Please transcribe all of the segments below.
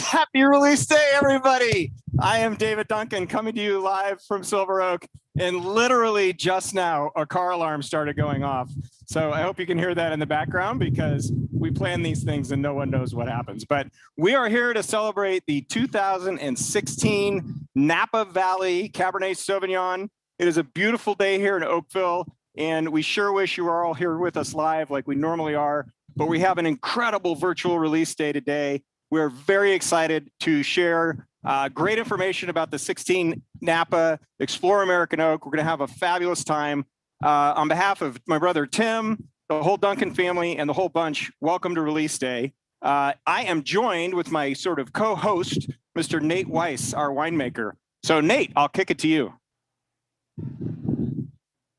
Happy release day, everybody. I am David Duncan coming to you live from Silver Oak. And literally just now, a car alarm started going off. So I hope you can hear that in the background because we plan these things and no one knows what happens. But we are here to celebrate the 2016 Napa Valley Cabernet Sauvignon. It is a beautiful day here in Oakville, and we sure wish you were all here with us live like we normally are. But we have an incredible virtual release day today. We're very excited to share great information about the 16 Napa Explore American Oak. We're going to have a fabulous time. On behalf of my brother Tim, the whole Duncan family, and the whole bunch, welcome to release day. I am joined with my sort of co-host, Mr. Nate Weiss, our winemaker. So Nate, I'll kick it to you.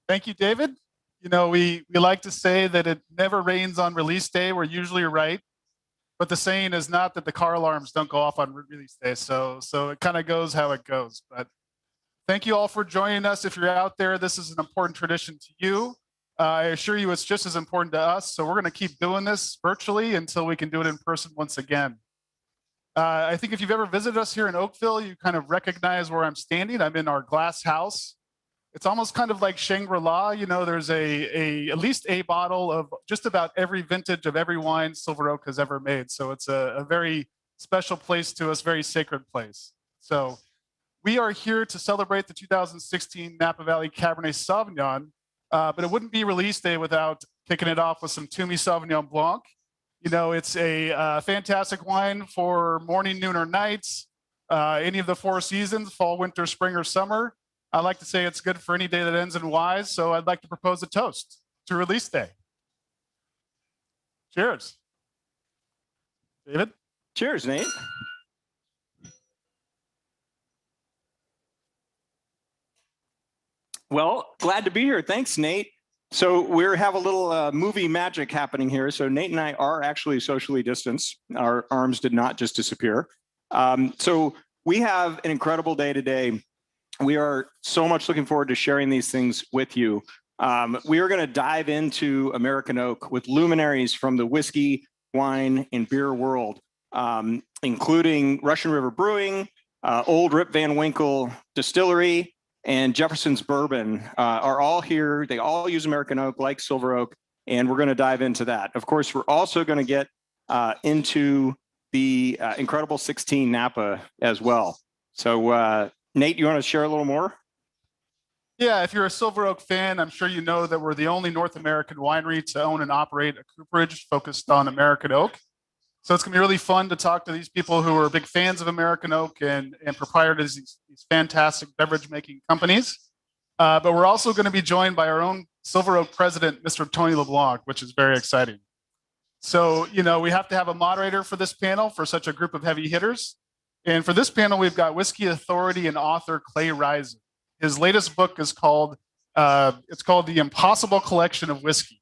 Thank you, David. You know, we like to say that it never rains on release day. We're usually right. But the saying is not that the car alarms don't go off on release day. So it kind of goes how it goes. But thank you all for joining us. If you're out there, this is an important tradition to you. I assure you it's just as important to us. So we're going to keep doing this virtually until we can do it in person once again. I think if you've ever visited us here in Oakville, you kind of recognize where I'm standing. I'm in our glass house. It's almost kind of like Shangri-La. You know, there's at least a bottle of just about every vintage of every wine Silver Oak has ever made. So it's a very special place to us, very sacred place. So we are here to celebrate the 2016 Napa Valley Cabernet Sauvignon, but it wouldn't be release day without kicking it off with some Toomey Sauvignon Blanc. You know, it's a fantastic wine for morning, noon, or nights, any of the four seasons, fall, winter, spring, or summer. I like to say it's good for any day that ends in Y's, so I'd like to propose a toast to release day. Cheers. David? Cheers, Nate. Well, glad to be here. Thanks, Nate. So we have a little movie magic happening here. So Nate and I are actually socially distanced. Our arms did not just disappear. So we have an incredible day today. We are so much looking forward to sharing these things with you. We are going to dive into American Oak with luminaries from the whiskey, wine, and beer world, including Russian River Brewing, Old Rip Van Winkle Distillery, and Jefferson's Bourbon are all here. They all use American Oak like Silver Oak, and we're going to dive into that. Of course, we're also going to get into the incredible 16 Napa as well. So Nate, you want to share a little more? Yeah, if you're a Silver Oak fan, I'm sure you know that we're the only North American winery to own and operate a cooperage focused on American Oak. So it's going to be really fun to talk to these people who are big fans of American Oak and proprietors of these fantastic beverage making companies. But we're also going to be joined by our own Silver Oak president, Mr. Tony LeBlanc, which is very exciting. So, you know, we have to have a moderator for this panel for such a group of heavy hitters. And for this panel, we've got whiskey authority and author Clay Risen. His latest book is called The Impossible Collection of Whiskey.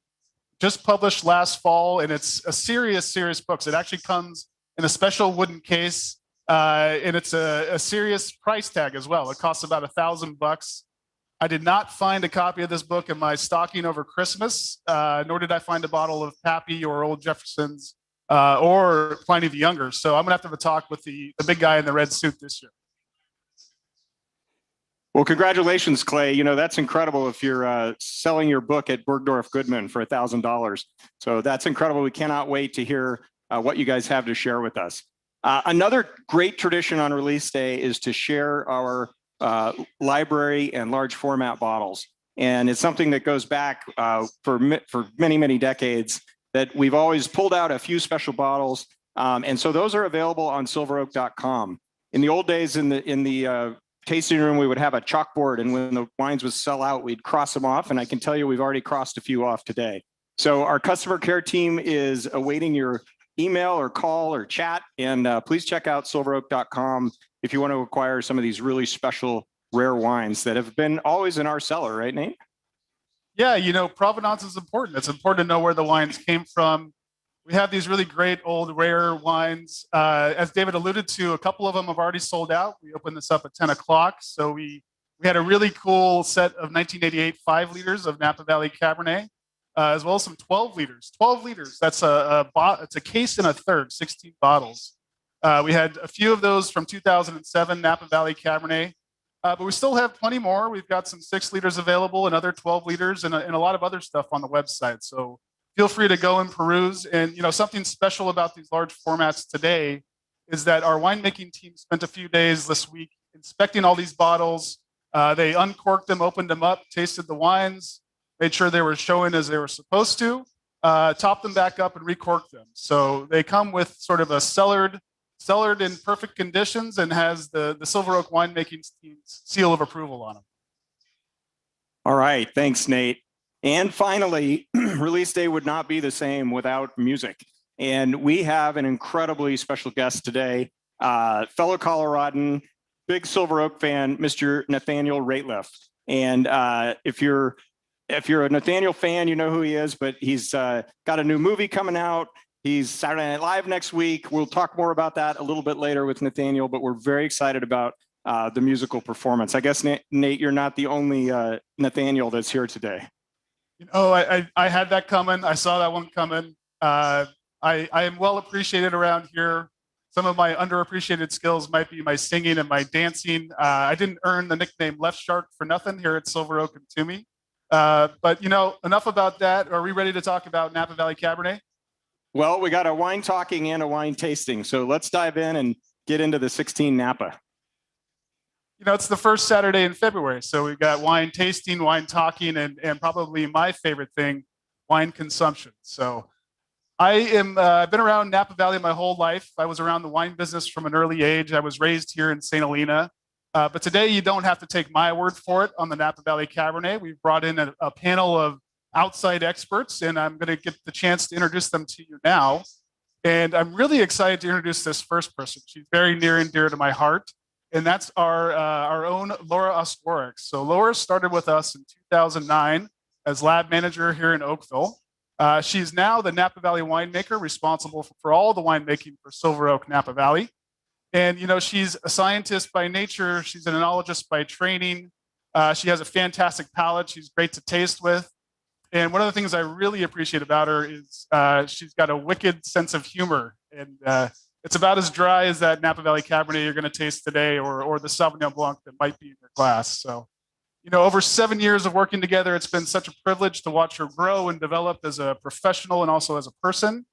Just published last fall, and it's a serious book. It actually comes in a special wooden case, and it's a serious price tag as well. It costs about $1,000. I did not find a copy of this book in my stocking over Christmas, nor did I find a bottle of Pappy or Old Jefferson's or Pliny the Younger. So I'm going to have a talk with the big guy in the red suit this year. Well, congratulations, Clay. You know, that's incredible if you're selling your book at Bergdorf Goodman for $1,000. So that's incredible. We cannot wait to hear what you guys have to share with us. Another great tradition on release day is to share our library and large format bottles. And it's something that goes back for many, many decades, that we've always pulled out a few special bottles. And so those are available on silveroak.com. In the old days, in the tasting room, we would have a chalkboard, and when the wines would sell out, we'd cross them off. And I can tell you, we've already crossed a few off today. So our customer care team is awaiting your email or call or chat. And please check out silveroak.com if you want to acquire some of these really special rare wines that have been always in our cellar, right, Nate? Yeah, you know, provenance is important. It's important to know where the wines came from. We have these really great old rare wines. As David alluded to, a couple of them have already sold out. We opened this up at 10 o'clock. So we had a really cool set of 1988 5 liters of Napa Valley Cabernet, as well as some 12 liters. 12 liters, that's it's a case and a third, 16 bottles. We had a few of those from 2007 Napa Valley Cabernet, but we still have plenty more. We've got some 6 liters available, another 12 liters, and a lot of other stuff on the website. So feel free to go and peruse. And something special about these large formats today is that our winemaking team spent a few days this week inspecting all these bottles. They uncorked them, opened them up, tasted the wines, made sure they were showing as they were supposed to, topped them back up and recorked them. So they come with sort of a cellared in perfect conditions and has the Silver Oak winemaking team's seal of approval on them. All right, thanks, Nate. And finally, release day would not be the same without music. And we have an incredibly special guest today, fellow Coloradan, big Silver Oak fan, Mr. Nathaniel Rateliff. And if you're a Nathaniel fan, you know who he is, but he's got a new movie coming out. He's Saturday Night Live next week. We'll talk more about that a little bit later with Nathaniel, but we're very excited about the musical performance. I guess, Nate, you're not the only Nathaniel that's here today. I had that coming. I saw that one coming. I am well appreciated around here. Some of my underappreciated skills might be my singing and my dancing. I didn't earn the nickname Left Shark for nothing here at Silver Oak and Toomey. But enough about that. Are we ready to talk about Napa Valley Cabernet? Well, we got a wine talking and a wine tasting. So let's dive in and get into the 16 Napa. It's the first Saturday in February. So we've got wine tasting, wine talking, and probably my favorite thing, wine consumption. So I've been around Napa Valley my whole life. I was around the wine business from an early age. I was raised here in St. Helena. But today you don't have to take my word for it on the Napa Valley Cabernet. We've brought in a panel of outside experts, and I'm going to get the chance to introduce them to you now. And I'm really excited to introduce this first person. She's very near and dear to my heart, and that's our own Laura Ostorix. So Laura started with us in 2009 as lab manager here in Oakville. She's now the Napa Valley winemaker responsible for all the winemaking for Silver Oak Napa Valley. And, she's a scientist by nature. She's an enologist by training. She has a fantastic palate. She's great to taste with. And one of the things I really appreciate about her is she's got a wicked sense of humor. And it's about as dry as that Napa Valley Cabernet you're going to taste today or the Sauvignon Blanc that might be in your glass. So, over 7 years of working together, it's been such a privilege to watch her grow and develop as a professional and also as a person.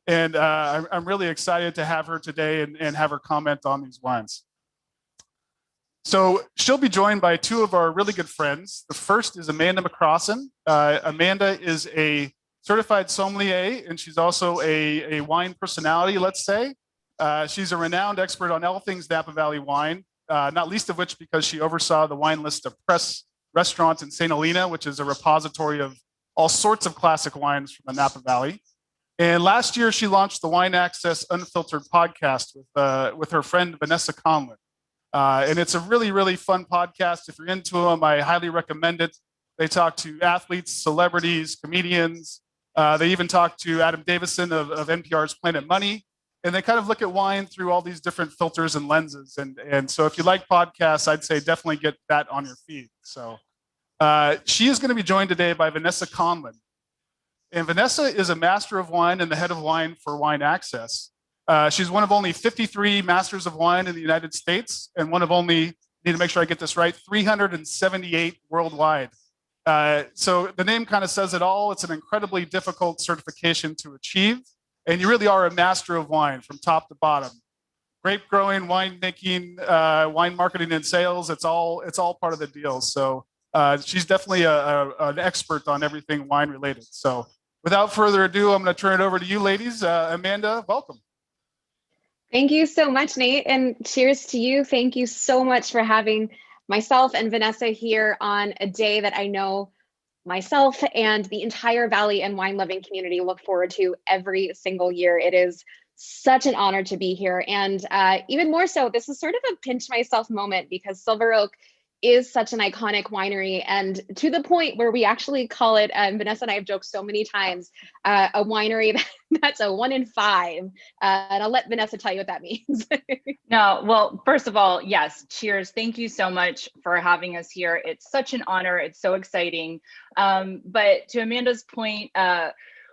And I'm really excited to have her today and have her comment on these wines. So she'll be joined by 2 of our really good friends. The first is Amanda McCrossan. Amanda is a certified sommelier, and she's also a wine personality, let's say. She's a renowned expert on all things Napa Valley wine, not least of which because she oversaw the Wine List of Press restaurant in St. Helena, which is a repository of all sorts of classic wines from the Napa Valley. And last year, she launched the Wine Access Unfiltered podcast with her friend Vanessa Conlon. And it's a really, really fun podcast. If you're into them, I highly recommend it. They talk to athletes, celebrities, comedians. They even talk to Adam Davison of NPR's Planet Money. And they kind of look at wine through all these different filters and lenses. And so if you like podcasts, I'd say definitely get that on your feed. So she is going to be joined today by Vanessa Conlon. And Vanessa is a master of wine and the head of wine for Wine Access. She's one of only 53 masters of wine in the United States and one of only, need to make sure I get this right, 378 worldwide. So the name kind of says it all. It's an incredibly difficult certification to achieve. And you really are a master of wine from top to bottom. Grape growing, wine making, wine marketing and sales, it's all part of the deal. So she's definitely an expert on everything wine related. So without further ado, I'm going to turn it over to you ladies. Amanda, welcome. Thank you so much, Nate, and cheers to you. Thank you so much for having myself and Vanessa here on a day that I know myself and the entire Valley and wine loving community look forward to every single year. It is such an honor to be here. And even more so, this is sort of a pinch myself moment because Silver Oak is such an iconic winery, and to the point where we actually call it, Vanessa and I have joked so many times, a winery that's a 1 in 5. And I'll let Vanessa tell you what that means. No, well, first of all, yes, cheers. Thank you so much for having us here. It's such an honor. It's so exciting. But to Amanda's point,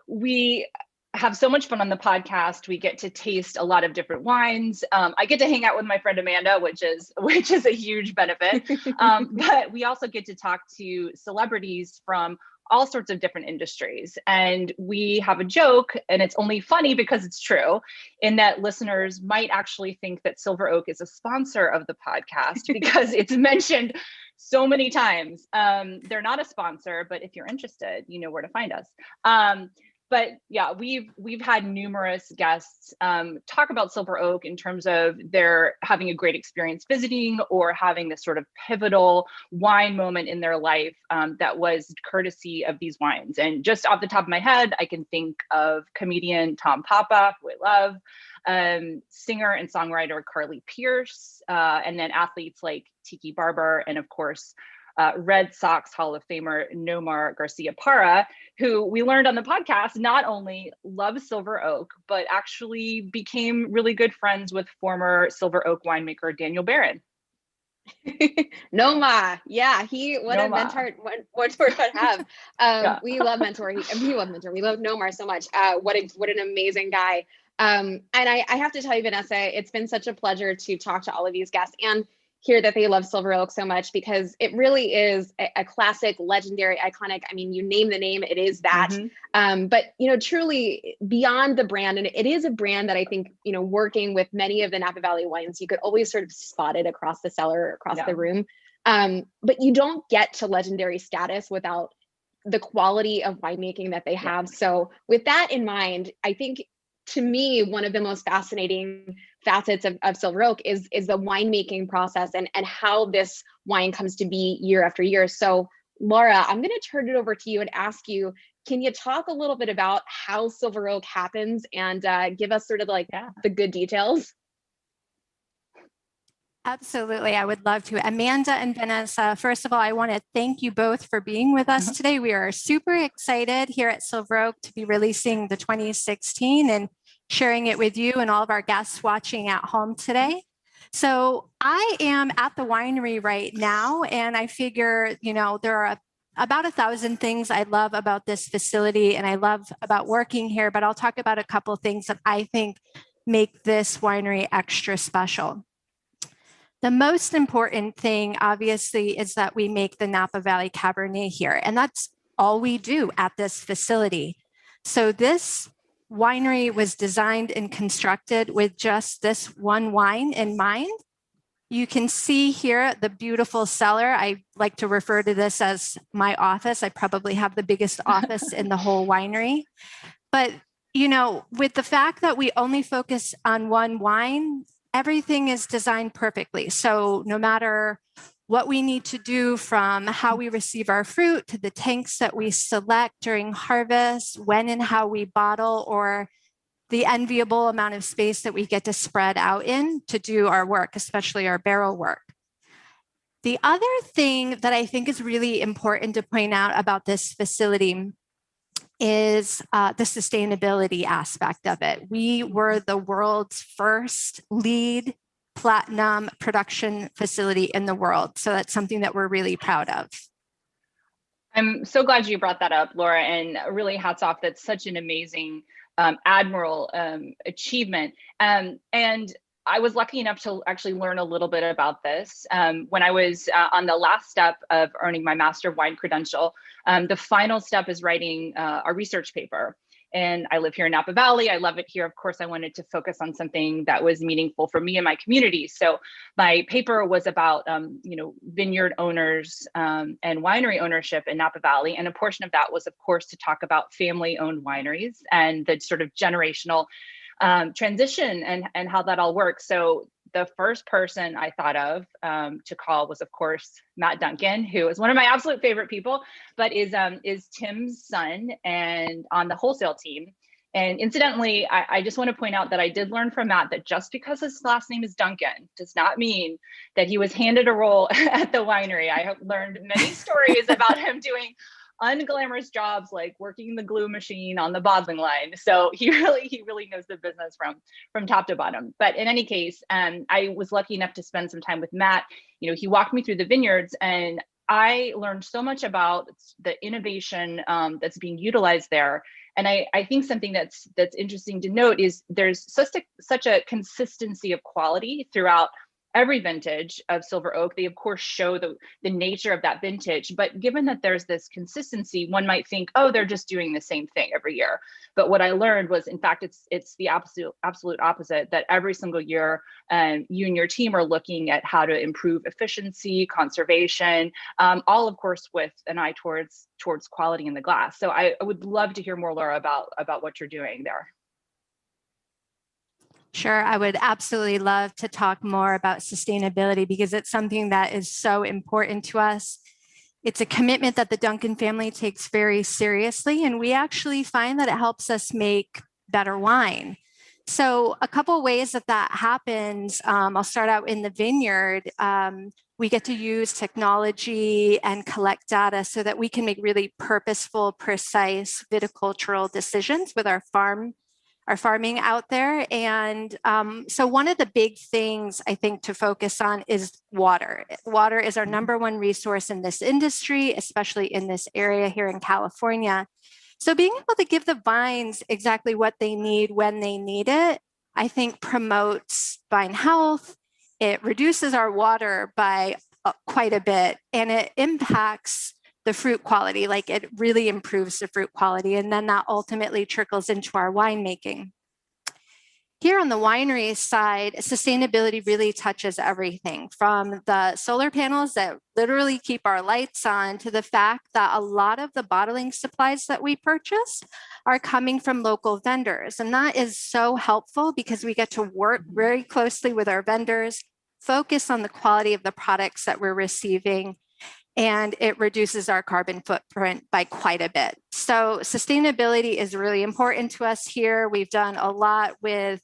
we have so much fun on the podcast. We get to taste a lot of different wines. I get to hang out with my friend Amanda, which is a huge benefit. But we also get to talk to celebrities from all sorts of different industries. And we have a joke, and it's only funny because it's true, in that listeners might actually think that Silver Oak is a sponsor of the podcast because it's mentioned so many times. They're not a sponsor, but if you're interested, you know where to find us. But yeah, we've had numerous guests talk about Silver Oak in terms of their having a great experience visiting or having this sort of pivotal wine moment in their life that was courtesy of these wines. And just off the top of my head, I can think of comedian Tom Papa, who I love, singer and songwriter Carly Pierce, and then athletes like Tiki Barber, and of course, Red Sox Hall of Famer Nomar Garcia Parra, who we learned on the podcast not only loves Silver Oak, but actually became really good friends with former Silver Oak winemaker Daniel Barron. Noma, yeah, what Noma. a mentor to have. Yeah. We love mentor. We love mentor. We love Nomar so much. What an amazing guy. And I have to tell you, Vanessa, it's been such a pleasure to talk to all of these guests and hear that they love Silver Oak so much, because it really is a classic, legendary, iconic. I mean, you name the name, it is that. Mm-hmm. But truly beyond the brand, and it is a brand that I think, working with many of the Napa Valley wines, you could always sort of spot it across the cellar, across the room. But you don't get to legendary status without the quality of winemaking that they have. So with that in mind, I think, to me, one of the most fascinating facets of Silver Oak is the winemaking process and how this wine comes to be year after year. So Laura, I'm going to turn it over to you and ask you, can you talk a little bit about how Silver Oak happens and give us sort of like the good details? Absolutely, I would love to. Amanda and Vanessa, first of all, I want to thank you both for being with us today. We are super excited here at Silver Oak to be releasing the 2016 and sharing it with you and all of our guests watching at home today. So I am at the winery right now, and I figure, there are about 1,000 things I love about this facility and I love about working here, but I'll talk about a couple of things that I think make this winery extra special. The most important thing, obviously, is that we make the Napa Valley Cabernet here, and that's all we do at this facility. So this winery was designed and constructed with just this one wine in mind. You can see here the beautiful cellar. I like to refer to this as my office. I probably have the biggest office in the whole winery. But, with the fact that we only focus on one wine, everything is designed perfectly. So no matter what we need to do, from how we receive our fruit to the tanks that we select during harvest, when and how we bottle, or the enviable amount of space that we get to spread out in to do our work, especially our barrel work. The other thing that I think is really important to point out about this facility is the sustainability aspect of it. We were the world's first LEED Platinum production facility in the world. So that's something that we're really proud of. I'm so glad you brought that up, Laura, and really hats off. That's such an amazing admirable achievement. And I was lucky enough to actually learn a little bit about this when I was on the last step of earning my Master of Wine credential. The final step is writing a research paper. And I live here in Napa Valley. I love it here. Of course, I wanted to focus on something that was meaningful for me and my community. So my paper was about, vineyard owners and winery ownership in Napa Valley. And a portion of that was, of course, to talk about family-owned wineries and the sort of generational transition and how that all works. So the first person I thought of to call was, of course, Matt Duncan, who is one of my absolute favorite people, but is Tim's son and on the wholesale team. And incidentally, I just want to point out that I did learn from Matt that just because his last name is Duncan does not mean that he was handed a role at the winery. I have learned many stories about him doing unglamorous jobs like working the glue machine on the bottling line. So he really knows the business from top to bottom. But in any case, I was lucky enough to spend some time with Matt. He walked me through the vineyards, and I learned so much about the innovation that's being utilized there And I think something that's interesting to note is there's such a consistency of quality throughout every vintage of silver oak. They of course show the nature of that vintage, but given that there's this consistency, one might think, oh, they're just doing the same thing every year. But what I learned was, in fact, it's the absolute opposite, that every single year you and your team are looking at how to improve efficiency, conservation, all of course with an eye towards quality in the glass. So I would love to hear more, Laura, about what you're doing there. Sure, I would absolutely love to talk more about sustainability because it's something that is so important to us. It's a commitment that the Duncan family takes very seriously, and we actually find that it helps us make better wine. So a couple of ways that happens, I'll start out in the vineyard. We get to use technology and collect data so that we can make really purposeful, precise viticultural decisions with our farming out there. And so one of the big things I think to focus on is water. Water is our number one resource in this industry, especially in this area here in California. So being able to give the vines exactly what they need when they need it, I think promotes vine health. It reduces our water by quite a bit, and it impacts the fruit quality, like it really improves the fruit quality, and then that ultimately trickles into our winemaking. Here on the winery side, sustainability really touches everything from the solar panels that literally keep our lights on to the fact that a lot of the bottling supplies that we purchase are coming from local vendors. And that is so helpful because we get to work very closely with our vendors, focus on the quality of the products that we're receiving, and it reduces our carbon footprint by quite a bit. So sustainability is really important to us here. We've done a lot with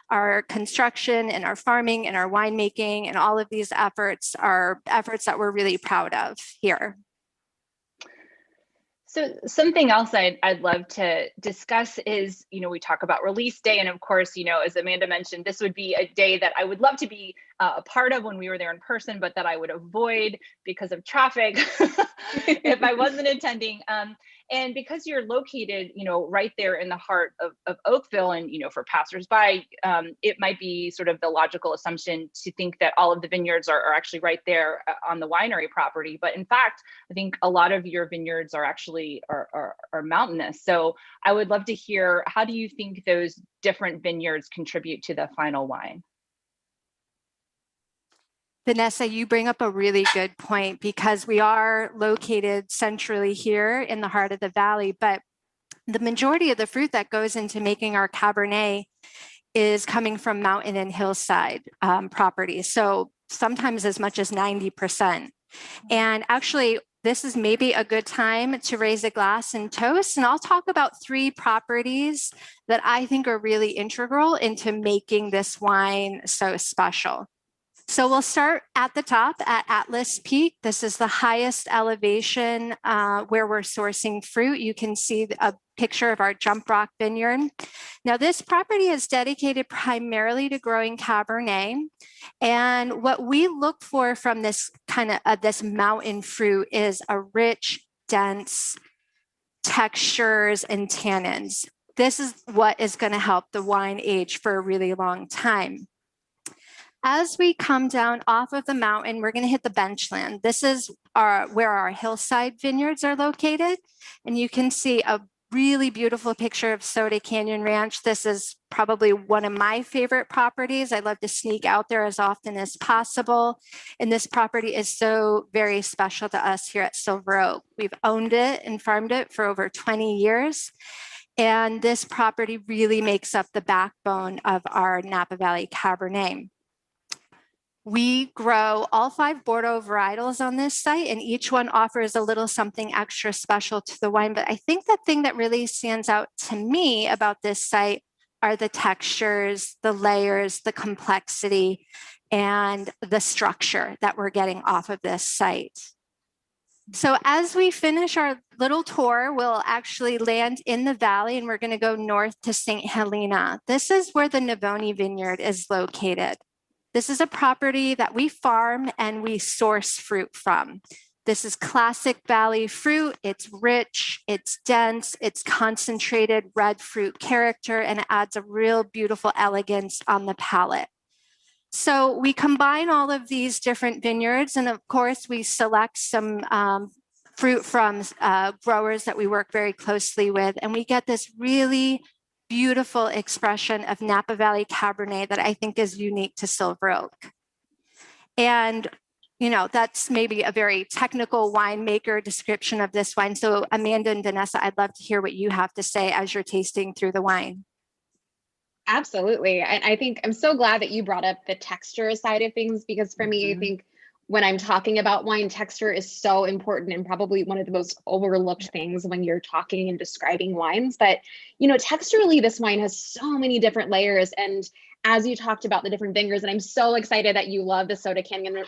our construction and our farming and our winemaking, and all of these efforts are efforts that we're really proud of here. So something else I'd love to discuss is, we talk about release day. And of course, as Amanda mentioned, this would be a day that I would love to be a part of when we were there in person, but that I would avoid because of traffic if I wasn't attending. And because you're located, right there in the heart of Oakville, and, for passersby, it might be sort of the logical assumption to think that all of the vineyards are actually right there on the winery property. But in fact, I think a lot of your vineyards are actually are mountainous. So I would love to hear, how do you think those different vineyards contribute to the final wine? Vanessa, you bring up a really good point because we are located centrally here in the heart of the valley, but the majority of the fruit that goes into making our Cabernet is coming from mountain and hillside properties. So sometimes as much as 90%. And actually, this is maybe a good time to raise a glass and toast. And I'll talk about 3 properties that I think are really integral into making this wine so special. So we'll start at the top at Atlas Peak. This is the highest elevation where we're sourcing fruit. You can see a picture of our Jump Rock vineyard. Now, this property is dedicated primarily to growing Cabernet. And what we look for from this kind of this mountain fruit is a rich, dense textures and tannins. This is what is going to help the wine age for a really long time. As we come down off of the mountain, we're going to hit the benchland. This is where our hillside vineyards are located. And you can see a really beautiful picture of Soda Canyon Ranch. This is probably one of my favorite properties. I love to sneak out there as often as possible. And this property is so very special to us here at Silver Oak. We've owned it and farmed it for over 20 years. And this property really makes up the backbone of our Napa Valley Cabernet. We grow all 5 Bordeaux varietals on this site, and each one offers a little something extra special to the wine. But I think the thing that really stands out to me about this site are the textures, the layers, the complexity, and the structure that we're getting off of this site. So as we finish our little tour, we'll actually land in the valley, and we're going to go north to St. Helena. This is where the Navoni Vineyard is located. This is a property that we farm and we source fruit from. This is classic valley fruit. It's rich, it's dense, it's concentrated red fruit character, and it adds a real beautiful elegance on the palate. So we combine all of these different vineyards, and of course we select some fruit from growers that we work very closely with, and we get this really beautiful expression of Napa Valley Cabernet that I think is unique to Silver Oak. And that's maybe a very technical winemaker description of this wine. So Amanda and Vanessa, I'd love to hear what you have to say as you're tasting through the wine. Absolutely. And I think I'm so glad that you brought up the texture side of things, because for me, I think when I'm talking about wine, texture is so important and probably one of the most overlooked things when you're talking and describing wines. But, texturally, this wine has so many different layers. And as you talked about the different vineyards, and I'm so excited that you love the Soda Canyon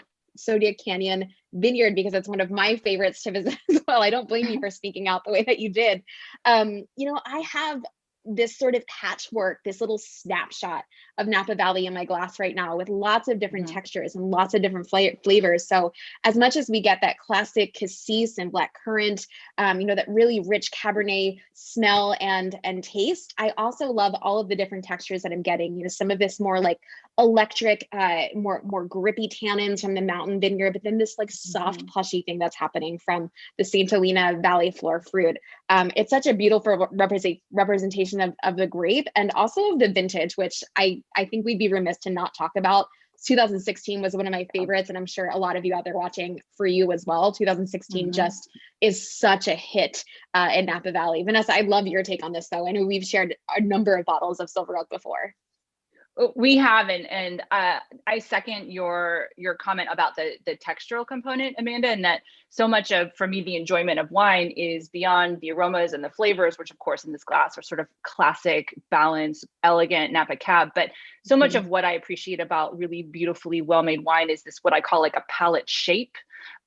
vineyard, because it's one of my favorites to visit as well. I don't blame you for speaking out the way that you did. I have this sort of patchwork, this little snapshot of Napa Valley in my glass right now, with lots of different textures and lots of different flavors. So as much as we get that classic cassis and black currant, that really rich Cabernet smell and taste, I also love all of the different textures that I'm getting. Some of this more like electric, more grippy tannins from the mountain vineyard, but then this like soft plushy thing that's happening from the St. Helena Valley floor fruit. It's such a beautiful representation of the grape and also of the vintage, which I think we'd be remiss to not talk about. 2016 was one of my favorites, and I'm sure a lot of you out there watching, for you as well. 2016 just is such a hit in Napa Valley. Vanessa, I'd love your take on this, though. I know we've shared a number of bottles of Silver Oak before. We have, and I second your comment about the textural component, Amanda, and that so much of, for me, the enjoyment of wine is beyond the aromas and the flavors, which of course in this glass are sort of classic, balanced, elegant Napa Cab. But so much of what I appreciate about really beautifully well-made wine is this, what I call like a palate shape.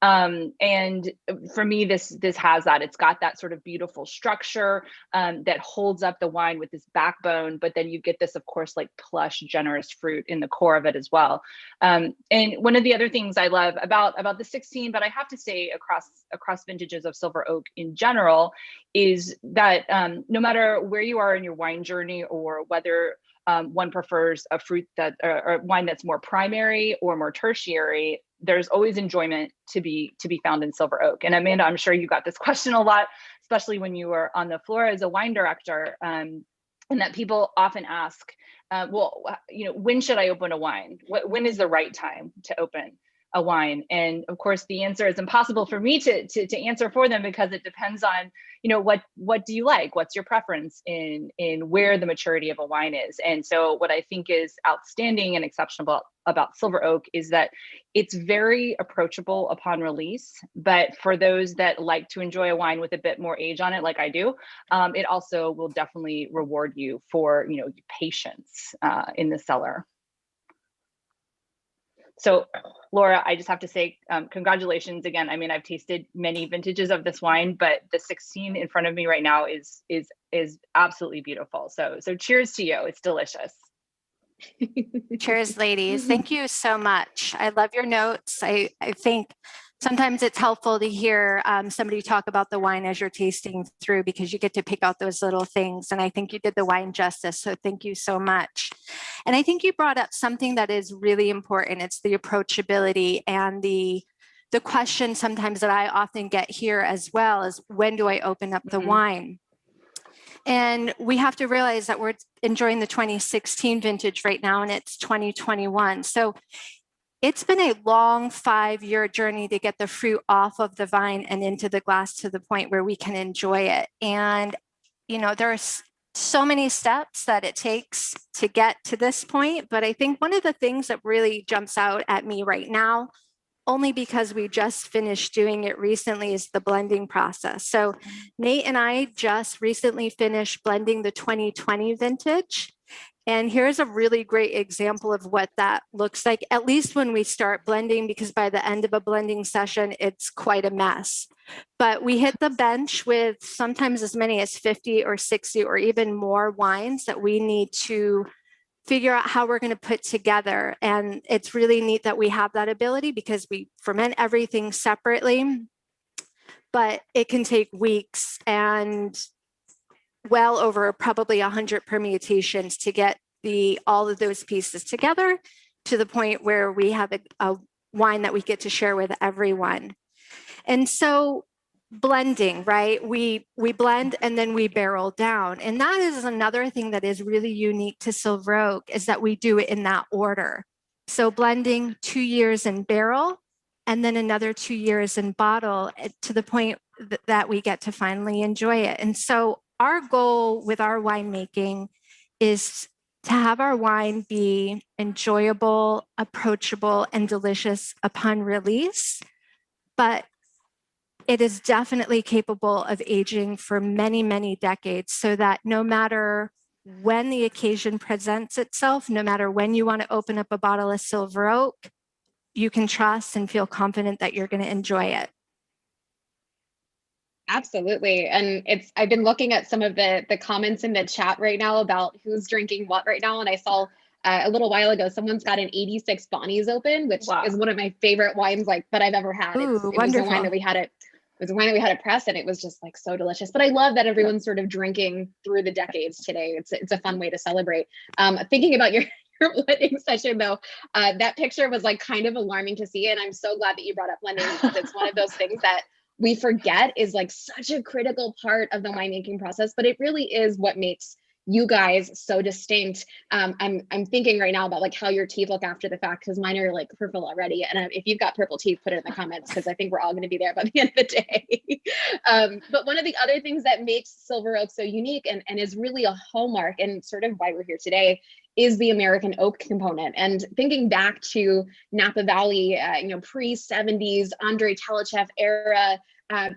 And for me, this has that. It's got that sort of beautiful structure that holds up the wine with this backbone, but then you get this, of course, like plush, generous fruit in the core of it as well. And one of the other things I love about the 16, but I have to say across vintages of Silver Oak in general, is that no matter where you are in your wine journey, or whether one prefers a fruit or wine that's more primary or more tertiary, there's always enjoyment to be found in Silver Oak. And Amanda, I'm sure you got this question a lot, especially when you were on the floor as a wine director, and that people often ask, when should I open a wine? When is the right time to open a wine? And of course, the answer is impossible for me to answer for them, because it depends on, what do you like? What's your preference in where the maturity of a wine is? And so what I think is outstanding and exceptional about Silver Oak is that it's very approachable upon release, but for those that like to enjoy a wine with a bit more age on it, like I do, it also will definitely reward you for, patience in the cellar. So Laura, I just have to say, congratulations again. I mean, I've tasted many vintages of this wine, but the 16 in front of me right now is absolutely beautiful. So cheers to you. It's delicious. Cheers, ladies. Thank you so much. I love your notes. I think sometimes it's helpful to hear somebody talk about the wine as you're tasting through, because you get to pick out those little things. And I think you did the wine justice. So thank you so much. And I think you brought up something that is really important. It's the approachability, and the question sometimes that I often get here as well is, when do I open up the wine? And we have to realize that we're enjoying the 2016 vintage right now, and it's 2021. So it's been a long 5-year journey to get the fruit off of the vine and into the glass to the point where we can enjoy it. And, there's so many steps that it takes to get to this point. But I think one of the things that really jumps out at me right now, only because we just finished doing it recently, is the blending process. So Nate and I just recently finished blending the 2020 vintage. And here's a really great example of what that looks like, at least when we start blending, because by the end of a blending session, it's quite a mess. But we hit the bench with sometimes as many as 50 or 60 or even more wines that we need to figure out how we're going to put together. And it's really neat that we have that ability, because we ferment everything separately. but it can take weeks and well over probably 100 permutations to get all of those pieces together to the point where we have a wine that we get to share with everyone. And so blending, right? We blend and then we barrel down. And that is another thing that is really unique to Silver Oak, is that we do it in that order. So blending 2 years in barrel and then another 2 years in bottle, to the point that we get to finally enjoy it. And so our goal with our winemaking is to have our wine be enjoyable, approachable, and delicious upon release, but it is definitely capable of aging for many, many decades, so that no matter when the occasion presents itself, no matter when you want to open up a bottle of Silver Oak, you can trust and feel confident that you're going to enjoy it. Absolutely. And I've been looking at some of the comments in the chat right now about who's drinking what right now. And I saw a little while ago, someone's got an 86 Bonnie's open, which Wow. is one of my favorite wines that I've ever had. Ooh, it was wonderful. the wine that we had it. It was a wine that we had at press, and it was just like so delicious. But I love that everyone's sort of drinking through the decades today. It's a fun way to celebrate. Thinking about your blending session though, that picture was like kind of alarming to see. And I'm so glad that you brought up blending, because it's one of those things that we forget is like such a critical part of the winemaking process, but it really is what makes you guys so distinct. I'm thinking right now about like how your teeth look after the fact, because mine are like purple already. And if you've got purple teeth, put it in the comments, because I think we're all going to be there by the end of the day. But one of the other things that makes Silver Oak so unique and is really a hallmark, and sort of why we're here today, is the American oak component. And thinking back to Napa Valley, pre-70s, Andrei Telechev era,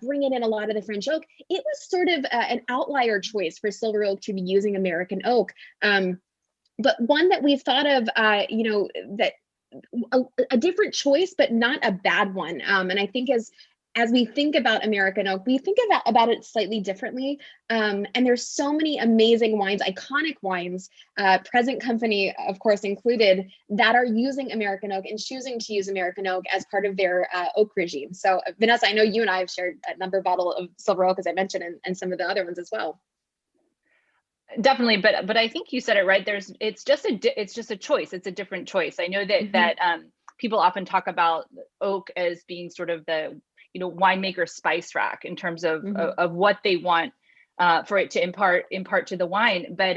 bringing in a lot of the French oak, it was sort of an outlier choice for Silver Oak to be using American oak. But one that we've thought of, that a different choice, but not a bad one. And I think as we think about American oak, we think about it slightly differently. And there's so many amazing wines, iconic wines, present company, of course, included, that are using American oak and choosing to use American oak as part of their oak regime. So Vanessa, I know you and I have shared a number of bottles of Silver Oak, as I mentioned, and some of the other ones as well. Definitely, but I think you said it right. It's just a choice. It's a different choice. I know that that people often talk about oak as being sort of the winemaker spice rack in terms of what they want for it to impart to the wine. But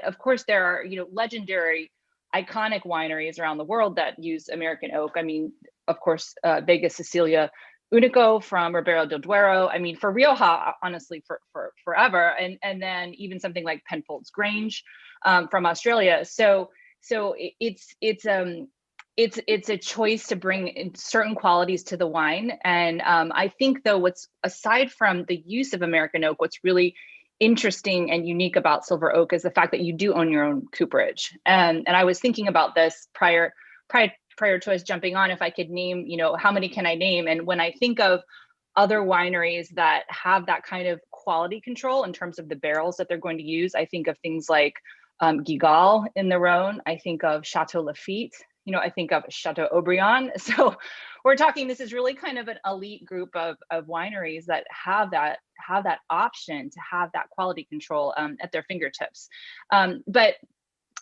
of course there are legendary, iconic wineries around the world that use American oak. I mean, of course, Vega Sicilia Unico from Ribera del Duero. I mean, for Rioja, honestly, for forever, and then even something like Penfolds Grange from Australia. So it's a choice to bring in certain qualities to the wine. And I think though, what's aside from the use of American oak, what's really interesting and unique about Silver Oak is the fact that you do own your own cooperage. And I was thinking about this prior to us jumping on, if I could name, how many can I name? And when I think of other wineries that have that kind of quality control in terms of the barrels that they're going to use, I think of things like Guigal in the Rhone. I think of Chateau Lafite. I think of Chateau Aubriand. So we're talking, this is really kind of an elite group of wineries that have that option to have that quality control at their fingertips. But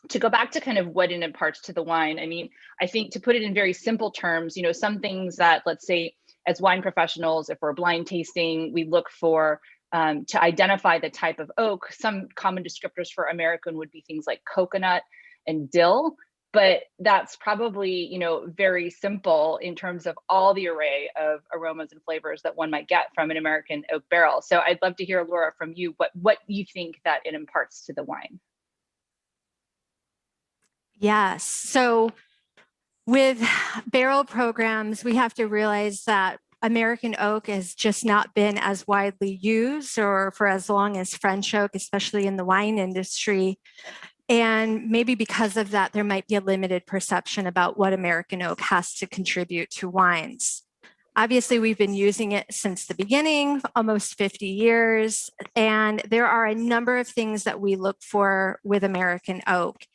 to go back to kind of what it imparts to the wine, I mean, I think to put it in very simple terms, some things that, let's say, as wine professionals, if we're blind tasting, we look for to identify the type of oak. Some common descriptors for American would be things like coconut and dill. But that's probably, very simple in terms of all the array of aromas and flavors that one might get from an American oak barrel. So I'd love to hear, Laura, from you, what you think that it imparts to the wine. Yes. So with barrel programs, we have to realize that American oak has just not been as widely used or for as long as French oak, especially in the wine industry. And maybe because of that, there might be a limited perception about what American oak has to contribute to wines. Obviously, we've been using it since the beginning, almost 50 years, and there are a number of things that we look for with American oak.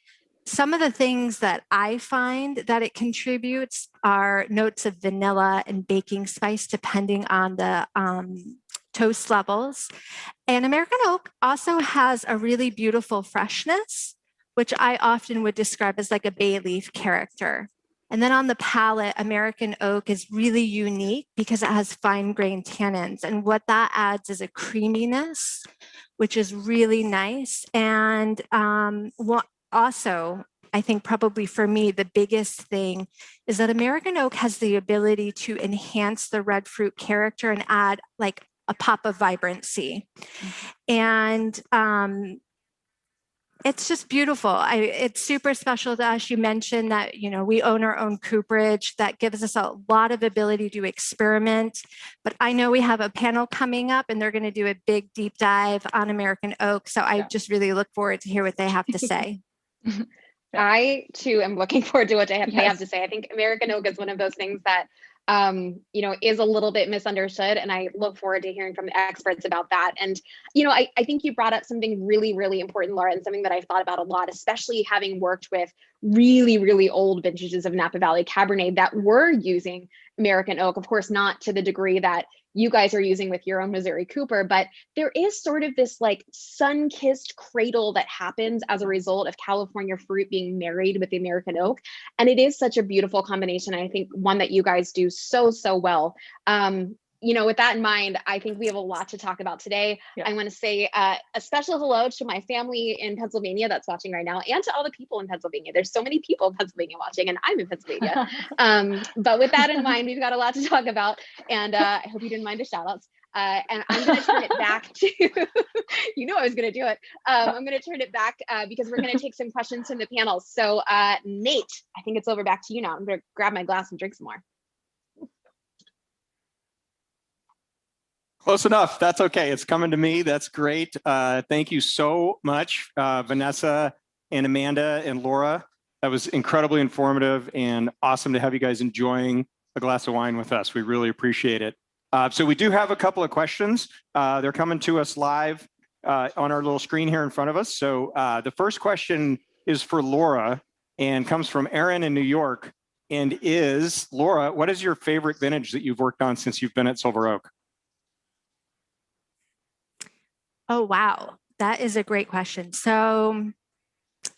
some of the things that I find that it contributes are notes of vanilla and baking spice, depending on the toast levels. And American oak also has a really beautiful freshness, which I often would describe as like a bay leaf character. And then on the palate, American oak is really unique because it has fine grained tannins. And what that adds is a creaminess, which is really nice. And also, I think probably for me, the biggest thing is that American oak has the ability to enhance the red fruit character and add like a pop of vibrancy. And it's just beautiful. It's super special to us. You mentioned that, we own our own cooperage. That gives us a lot of ability to experiment. But I know we have a panel coming up and they're going to do a big deep dive on American oak. So I just really look forward to hear what they have to say. I too am looking forward to what they have to say. I think American oak is one of those things that is a little bit misunderstood. And I look forward to hearing from the experts about that. And, I think you brought up something really, really important, Laura, and something that I've thought about a lot, especially having worked with really, really old vintages of Napa Valley Cabernet that were using American oak, of course, not to the degree that you guys are using with your own Missouri Cooper, but there is sort of this like sun-kissed cradle that happens as a result of California fruit being married with the American oak. And it is such a beautiful combination. I think one that you guys do so, so well. With that in mind, I think we have a lot to talk about today. I want to say a special hello to my family in Pennsylvania that's watching right now, and to all the people in Pennsylvania. There's so many people in Pennsylvania watching, and I'm in Pennsylvania. But with that in mind, we've got a lot to talk about, and I hope you didn't mind the shout outs. And I'm going to turn it back to, I was going to do it. I'm going to turn it back because we're going to take some questions from the panel. So Nate, I think it's over back to you now. I'm going to grab my glass and drink some more. Close enough. That's okay. It's coming to me. That's great. Thank you so much, Vanessa and Amanda and Laura. That was incredibly informative and awesome to have you guys enjoying a glass of wine with us. We really appreciate it. So we do have a couple of questions. They're coming to us live on our little screen here in front of us. So the first question is for Laura and comes from Aaron in New York, and is, Laura, what is your favorite vintage that you've worked on since you've been at Silver Oak? Oh, wow. That is a great question. So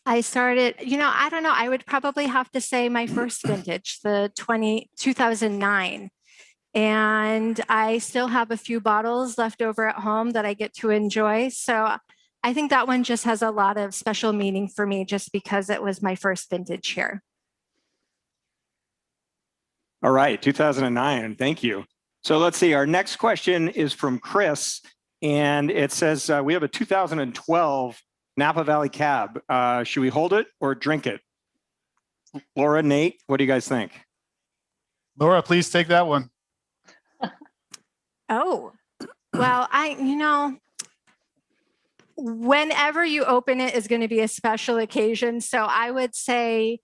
I started, I don't know, I would probably have to say my first vintage, the 2009. And I still have a few bottles left over at home that I get to enjoy. So I think that one just has a lot of special meaning for me just because it was my first vintage here. All right, 2009. Thank you. So let's see. Our next question is from Chris. And it says, we have a 2012 Napa Valley Cab. Should we hold it or drink it? Laura, Nate, what do you guys think? Laura, please take that one. Oh, well, whenever you open it is going to be a special occasion. So I would say,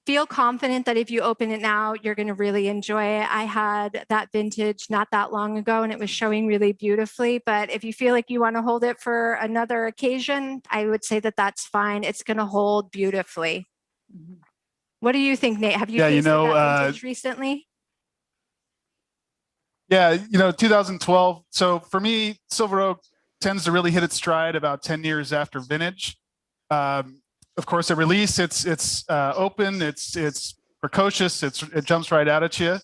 feel confident that if you open it now, you're going to really enjoy it. I had that vintage not that long ago and it was showing really beautifully. But if you feel like you want to hold it for another occasion, I would say that that's fine. It's going to hold beautifully. What do you think, Nate? Have you tasted that vintage recently? Yeah, 2012. So for me, Silver Oak tends to really hit its stride about 10 years after vintage. Of course, at release, it's open, it's precocious, it jumps right out at you.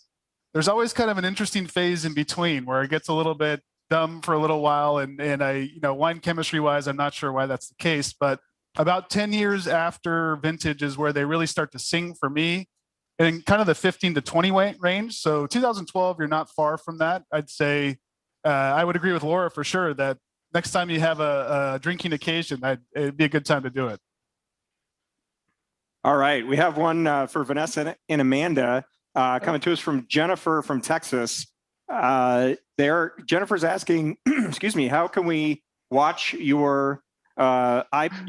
There's always kind of an interesting phase in between where it gets a little bit dumb for a little while, and I, wine chemistry wise, I'm not sure why that's the case, but about 10 years after vintage is where they really start to sing for me, in kind of the 15 to 20 range. So 2012, you're not far from that. I'd say I would agree with Laura for sure that next time you have a drinking occasion, it'd be a good time to do it. All right, we have one for Vanessa and Amanda coming to us from Jennifer from Texas. Jennifer's asking, excuse me, how can we watch your podcast,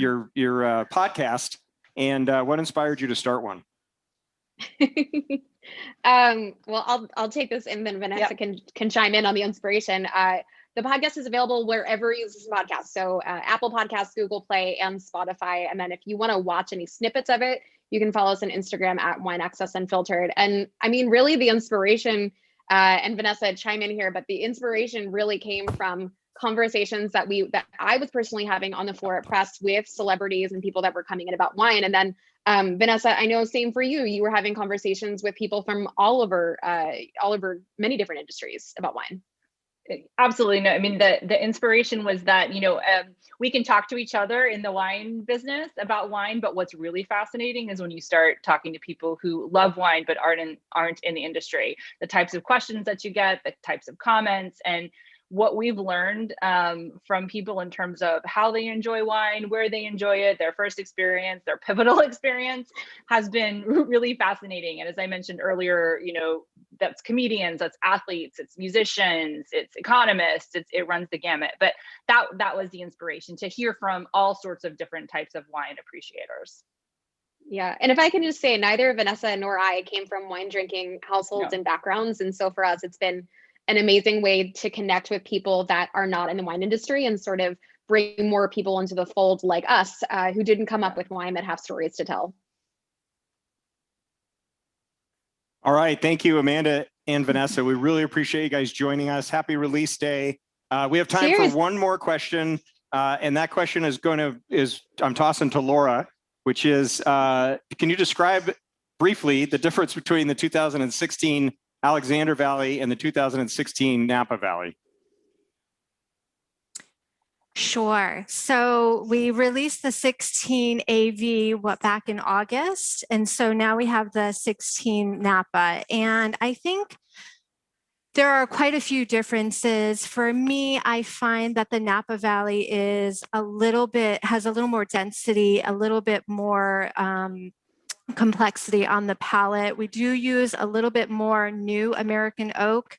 and what inspired you to start one? Well, I'll take this, and then Vanessa can chime in on the inspiration. the podcast is available wherever you listen to podcasts. So Apple Podcasts, Google Play, and Spotify. And then if you want to watch any snippets of it, you can follow us on Instagram at Wine Access Unfiltered. And I mean, really the inspiration, and Vanessa, chime in here, but the inspiration really came from conversations that I was personally having on the floor at Press with celebrities and people that were coming in about wine. And then Vanessa, I know same for you. You were having conversations with people from all over many different industries about wine. Absolutely. No, I mean, the inspiration was that, we can talk to each other in the wine business about wine, but what's really fascinating is when you start talking to people who love wine but aren't in the industry, the types of questions that you get, the types of comments, and what we've learned from people in terms of how they enjoy wine, where they enjoy it, their first experience, their pivotal experience has been really fascinating. And as I mentioned earlier, that's comedians, that's athletes, it's musicians, it's economists, it runs the gamut. But that was the inspiration, to hear from all sorts of different types of wine appreciators. Yeah. And if I can just say, neither Vanessa nor I came from wine drinking households and backgrounds. And so for us, it's been an amazing way to connect with people that are not in the wine industry and sort of bring more people into the fold like us who didn't come up with wine that have stories to tell. All right. Thank you, Amanda and Vanessa. We really appreciate you guys joining us. Happy release day. We have time for one more question. And that question is I'm tossing to Laura, which is, can you describe briefly the difference between the 2016 Alexander Valley and the 2016 Napa Valley? Sure. So we released the 16 AV back in August. And so now we have the 16 Napa. And I think there are quite a few differences. For me, I find that the Napa Valley has a little more density, a little bit more complexity on the palate. We do use a little bit more new American oak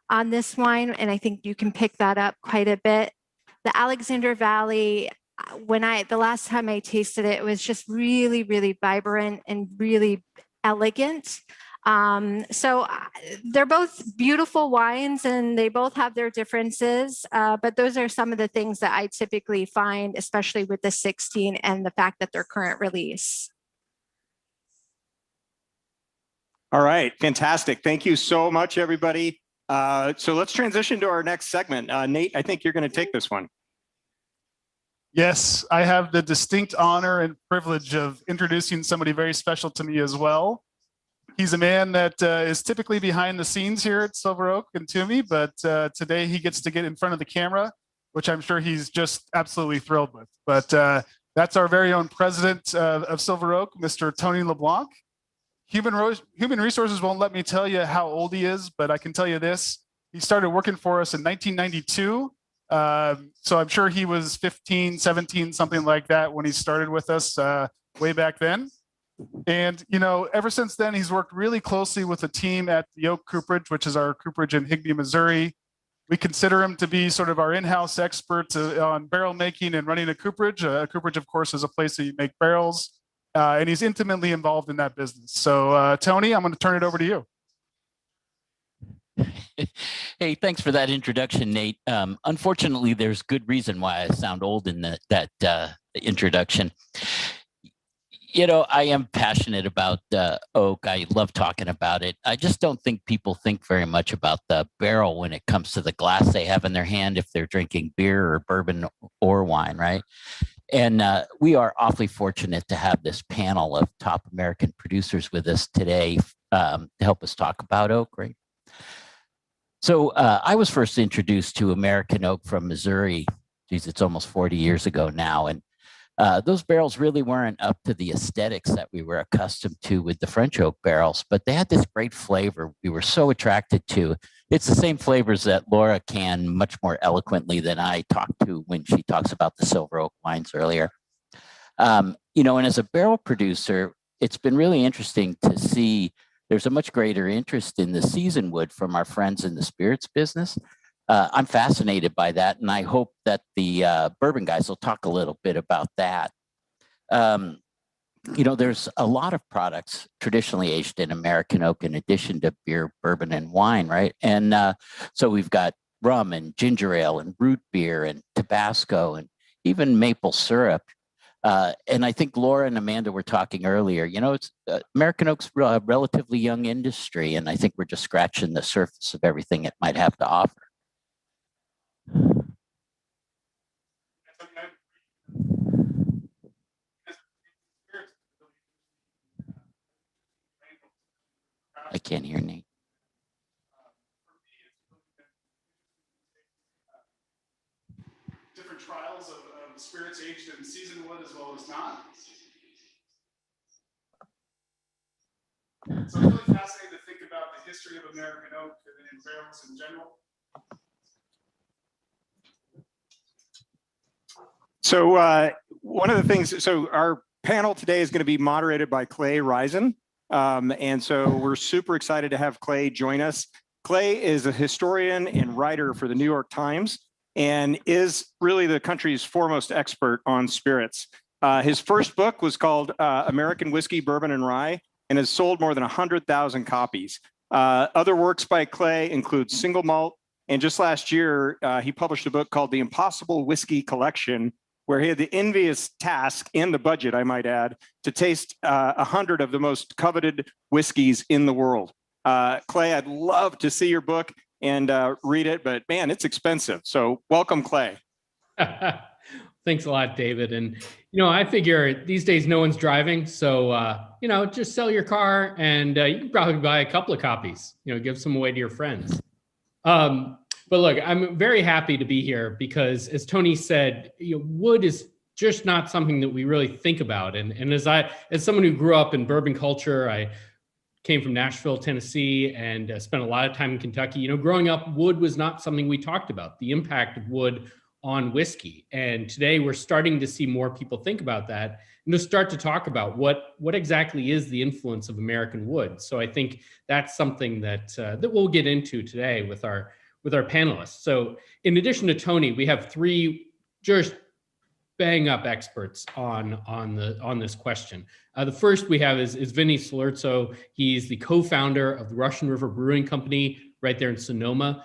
on this wine, and I think you can pick that up quite a bit. The Alexander Valley, the last time I tasted it, it was just really, really vibrant and really elegant. So they're both beautiful wines and they both have their differences, but those are some of the things that I typically find, especially with the 16 and the fact that they're current release. All right, fantastic. Thank you so much, everybody. So let's transition to our next segment. Nate, I think you're going to take this one. Yes, I have the distinct honor and privilege of introducing somebody very special to me as well. He's a man that is typically behind the scenes here at Silver Oak and Toomey, but today he gets to get in front of the camera, which I'm sure he's just absolutely thrilled with. But that's our very own president of Silver Oak, Mr. Tony LeBlanc. Human Resources won't let me tell you how old he is, but I can tell you this. He started working for us in 1992. So I'm sure he was 15, 17, something like that when he started with us way back then. And, ever since then, he's worked really closely with a team at the Oak Cooperage, which is our cooperage in Higbee, Missouri. We consider him to be sort of our in-house expert on barrel making and running a cooperage. A cooperage, of course, is a place that you make barrels. And he's intimately involved in that business. So, Tony, I'm going to turn it over to you. Hey, thanks for that introduction, Nate. Unfortunately, there's good reason why I sound old in that introduction. I am passionate about oak. I love talking about it. I just don't think people think very much about the barrel when it comes to the glass they have in their hand if they're drinking beer or bourbon or wine, right? And we are awfully fortunate to have this panel of top American producers with us today to help us talk about oak, right? So I was first introduced to American oak from Missouri. Geez, it's almost 40 years ago now. And those barrels really weren't up to the aesthetics that we were accustomed to with the French oak barrels, but they had this great flavor we were so attracted to. It's the same flavors that Laura can much more eloquently than I talked to when she talks about the Silver Oak wines earlier. And as a barrel producer, it's been really interesting to see there's a much greater interest in the seasoned wood from our friends in the spirits business. I'm fascinated by that, and I hope that the bourbon guys will talk a little bit about that. There's a lot of products traditionally aged in American oak in addition to beer, bourbon, and wine, right? And so we've got rum and ginger ale and root beer and Tabasco and even maple syrup. And I think Laura and Amanda were talking earlier, it's American oak's a relatively young industry, and I think we're just scratching the surface of everything it might have to offer. I can't hear Nate. Different trials of spirits aged in seasoned wood as well as not. So it's really fascinating to think about the history of American oak and barrels in general. So one of the things, so our panel today is going to be moderated by Clay Risen. And so we're super excited to have Clay join us. Clay is a historian and writer for the New York Times and is really the country's foremost expert on spirits. His first book was called American Whiskey, Bourbon, and Rye, and has sold more than 100,000 copies. Other works by Clay include Single Malt, and just last year, he published a book called The Impossible Whiskey Collection, where he had the envious task and the budget, I might add, to taste 100 of the most coveted whiskeys in the world. Clay, I'd love to see your book and read it, but man, it's expensive. So welcome, Clay. Thanks a lot, David. And, I figure these days no one's driving. So, just sell your car and you can probably buy a couple of copies, give some away to your friends. But look, I'm very happy to be here because, as Tony said, wood is just not something that we really think about. And as someone who grew up in bourbon culture, I came from Nashville, Tennessee, and spent a lot of time in Kentucky. Growing up, wood was not something we talked about, the impact of wood on whiskey. And today we're starting to see more people think about that and to start to talk about what exactly is the influence of American wood. So I think that's something that we'll get into today with our panelists. So in addition to Tony, we have three just bang up experts on this question. The first we have is Vinny Solerzo. He's the co-founder of the Russian River Brewing Company right there in Sonoma.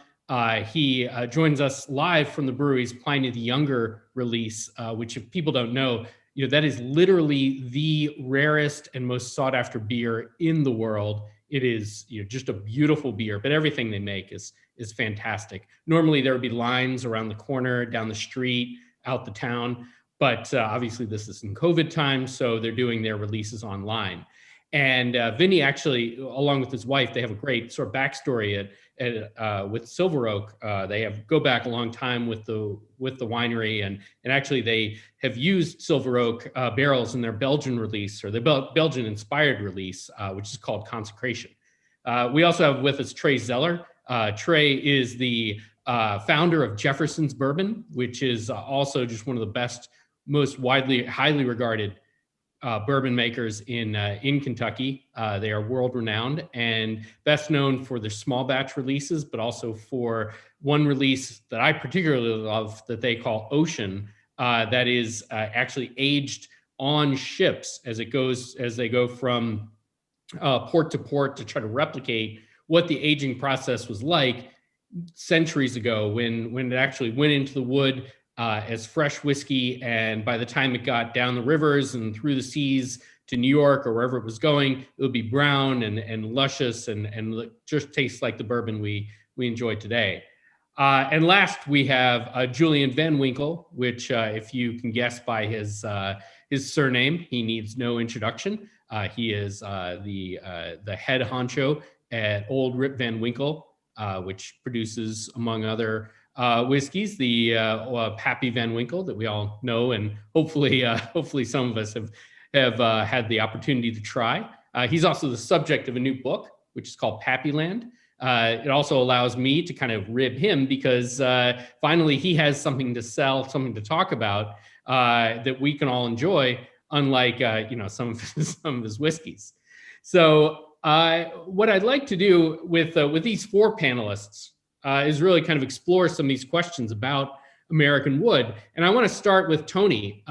He joins us live from the brewery's Pliny the Younger release, which, if people don't know, that is literally the rarest and most sought after beer in the world. It is just a beautiful beer, but everything they make is fantastic. Normally there would be lines around the corner, down the street, out the town, but obviously this is in COVID time, so they're doing their releases online. And Vinny actually, along with his wife, they have a great sort of backstory with Silver Oak. They go back a long time with the winery, and actually they have used Silver Oak barrels in their Belgian release, or their Belgian inspired release, which is called Consecration. We also have with us Trey Zeller. Trey is the founder of Jefferson's Bourbon, which is also just one of the best, most highly regarded bourbon makers in Kentucky. They are world renowned and best known for their small batch releases, but also for one release that I particularly love that they call Ocean, that is actually aged on ships as they go from port to port to try to replicate what the aging process was like centuries ago when it actually went into the wood as fresh whiskey, and by the time it got down the rivers and through the seas to New York or wherever it was going, it would be brown and luscious and just tastes like the bourbon we enjoy today. And last we have Julian Van Winkle, which if you can guess by his surname, he needs no introduction. He is the head honcho at Old Rip Van Winkle, which produces, among other whiskeys, the Pappy Van Winkle that we all know, and hopefully some of us have had the opportunity to try. He's also the subject of a new book, which is called Pappyland. It also allows me to kind of rib him because finally he has something to sell, something to talk about that we can all enjoy, unlike some of his whiskeys. So what I'd like to do with these four panelists is really kind of explore some of these questions about American wood. And I want to start with Tony.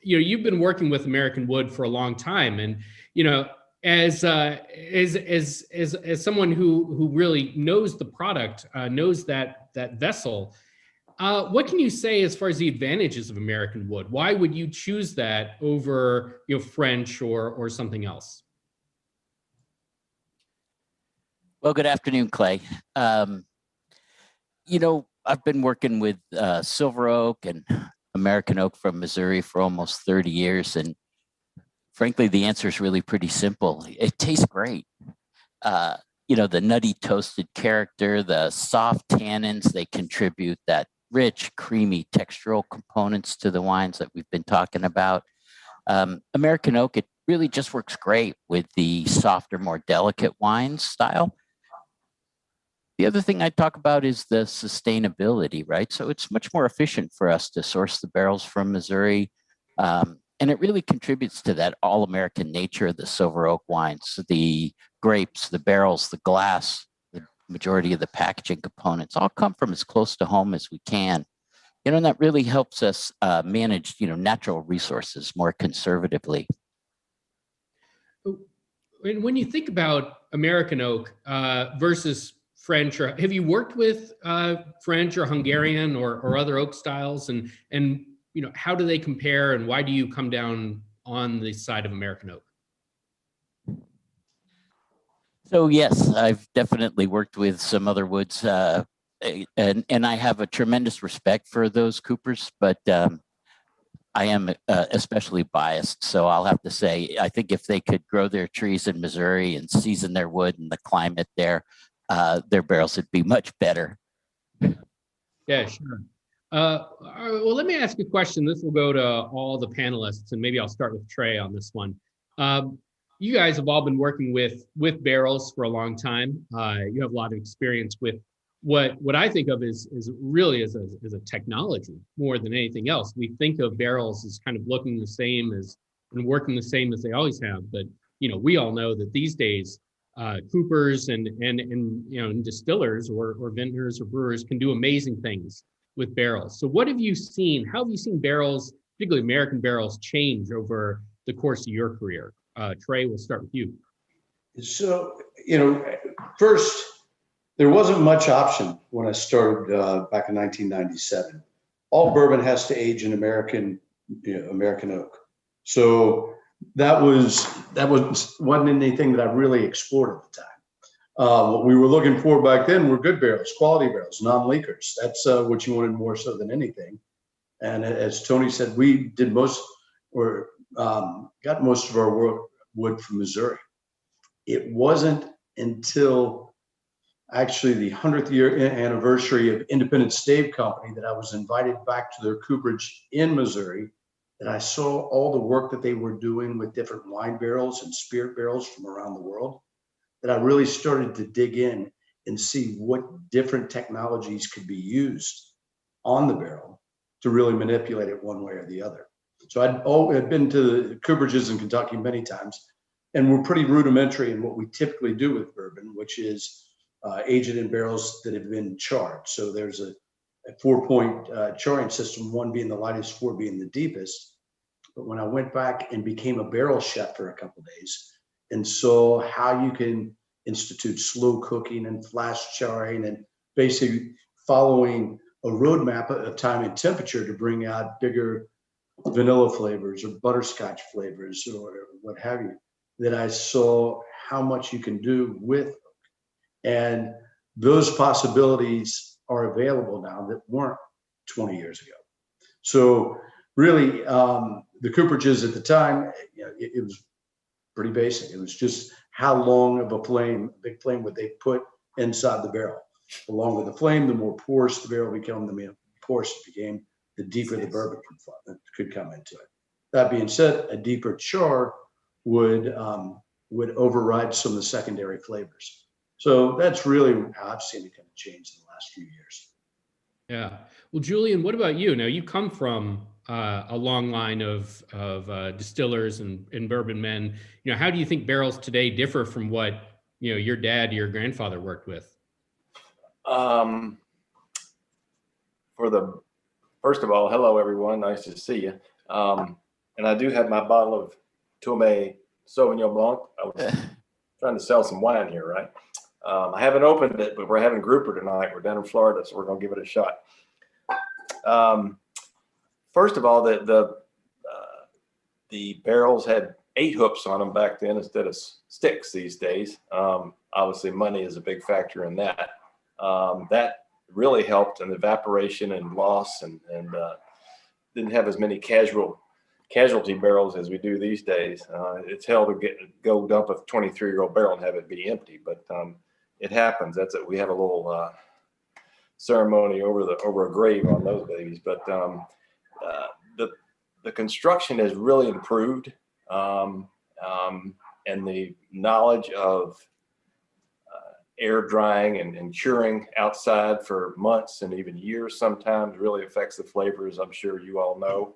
You've been working with American wood for a long time, and as someone who really knows the product, knows that that vessel. What can you say as far as the advantages of American wood? Why would you choose that over, French or something else? Well, good afternoon, Clay. I've been working with silver oak and American oak from Missouri for almost 30 years. And frankly, the answer is really pretty simple. It tastes great. The nutty toasted character, the soft tannins, they contribute that rich, creamy textural components to the wines that we've been talking about. American oak, it really just works great with the softer, more delicate wine style. The other thing I talk about is the sustainability, right? So it's much more efficient for us to source the barrels from Missouri. And it really contributes to that all-American nature of the silver oak wines, the grapes, the barrels, the glass, the majority of the packaging components all come from as close to home as we can. And that really helps us manage, natural resources more conservatively. And when you think about American oak versus French, or have you worked with French or Hungarian or other oak styles, and how do they compare, and why do you come down on the side of American oak? So yes, I've definitely worked with some other woods, and I have a tremendous respect for those Coopers, but I am especially biased. So I'll have to say, I think if they could grow their trees in Missouri and season their wood and the climate there, their barrels would be much better. Yeah, sure. Well, let me ask you a question. This will go to all the panelists, and maybe I'll start with Trey on this one. You guys have all been working with barrels for a long time. You have a lot of experience with what I think of is really as a technology more than anything else. We think of barrels as kind of looking the same as and working the same as they always have, but we all know that these days coopers and distillers or vintners or brewers can do amazing things with barrels. So what have you seen? How have you seen barrels, particularly American barrels, change over the course of your career? Trey, we'll start with you. So, first, there wasn't much option when I started back in 1997. All bourbon has to age in American oak. So that wasn't anything that I really explored at the time. What we were looking for back then were good barrels, quality barrels, non-leakers. That's what you wanted more so than anything. And as Tony said, we did got most of our wood from Missouri. It wasn't until actually the 100th year anniversary of Independent Stave Company that I was invited back to their cooperage in Missouri, that I saw all the work that they were doing with different wine barrels and spirit barrels from around the world, that I really started to dig in and see what different technologies could be used on the barrel to really manipulate it one way or the other. So I'd been to the cooperages in Kentucky many times, and we're pretty rudimentary in what we typically do with bourbon, which is age it in barrels that have been charred. So there's a 4-point charring system, 1 being the lightest, 4 being the deepest. But when I went back and became a barrel chef for a couple of days and saw how you can institute slow cooking and flash charring and basically following a roadmap of time and temperature to bring out bigger vanilla flavors or butterscotch flavors or what have you, that I saw how much you can do with. And those possibilities are available now that weren't 20 years ago. So really, the cooperages at the time, it was pretty basic. It was just how long of a big flame would they put inside the barrel. The longer the flame, the more porous the barrel became, the more porous it became, the deeper the bourbon could come into it. That being said, a deeper char would override some of the secondary flavors. So that's really how I've seen it kind of change in the last few years. Yeah. Well, Julian, what about you? Now, you come from a long line of distillers and bourbon men. How do you think barrels today differ from what your dad, your grandfather worked with? First of all, hello everyone, nice to see you. And I do have my bottle of Tourmaine Sauvignon Blanc. I was trying to sell some wine here, right? I haven't opened it, but we're having grouper tonight. We're down in Florida, so we're going to give it a shot. First of all, the barrels had 8 hoops on them back then instead of sticks these days. Obviously, money is a big factor in that. That really helped in evaporation and loss, and didn't have as many casualty barrels as we do these days. It's hell to go dump a 23-year-old barrel and have it be empty, but it happens. That's it. We have a little ceremony over a grave on those babies, but the construction has really improved, and the knowledge of air drying and curing outside for months and even years sometimes really affects the flavors, I'm sure you all know.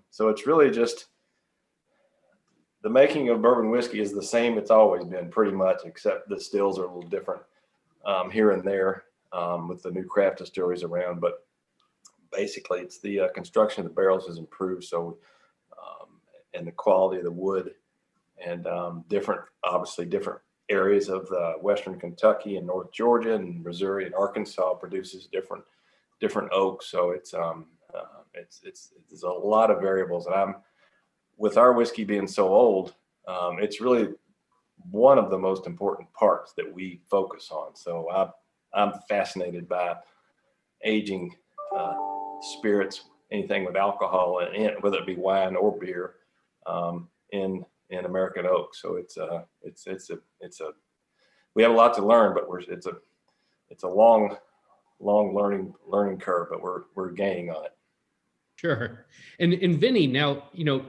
So it's really just the making of bourbon whiskey is the same it's always been pretty much, except the stills are a little different here and there with the new craft distilleries around. But basically, it's the construction of the barrels has improved. So and the quality of the wood and obviously different areas of Western Kentucky and North Georgia and Missouri and Arkansas produces different oaks. So it's there's a lot of variables, and with our whiskey being so old, it's really one of the most important parts that we focus on. So I'm fascinated by aging spirits, anything with alcohol, and whether it be wine or beer, in American oak. So we have a lot to learn, but it's a long learning curve, but we're gaining on it. Sure. And Vinny, now,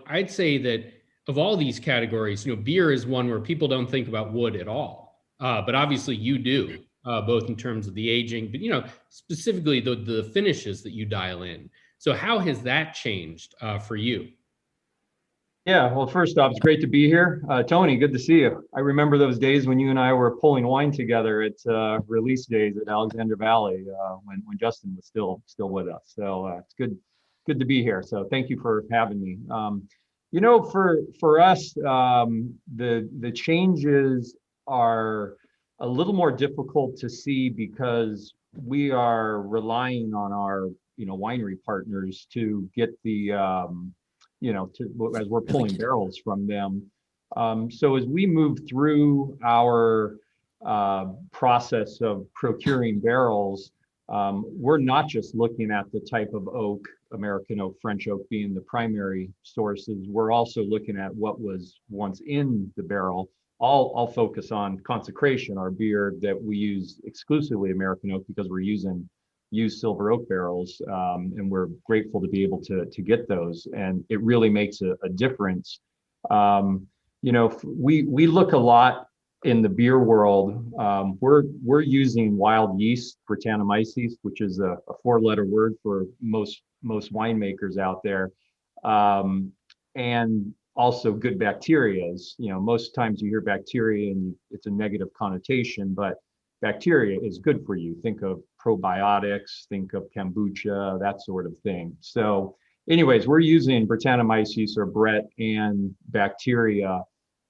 I'd say that of all these categories, beer is one where people don't think about wood at all. But obviously you do, both in terms of the aging, but, specifically the finishes that you dial in. So how has that changed for you? Yeah, well, first off, it's great to be here. Tony, good to see you. I remember those days when you and I were pulling wine together at release days at Alexander Valley when Justin was still with us. So it's good to be here. So thank you for having me. For us, the changes are a little more difficult to see because we are relying on our winery partners to get the as we're pulling barrels from them. So as we move through our process of procuring barrels, we're not just looking at the type of oak, American oak, French oak being the primary sources. We're also looking at what was once in the barrel. I'll focus on Consecration, our beer that we use exclusively American oak because we're using used silver oak barrels, and we're grateful to be able to get those, and it really makes a difference. We look a lot in the beer world. We're using wild yeast, Brettanomyces, which is a 4-letter word for most winemakers out there, and also good bacteria. Most times you hear bacteria and it's a negative connotation, but bacteria is good for you. Think of probiotics, think of kombucha, that sort of thing. So anyways, we're using Brettanomyces or Brett and bacteria,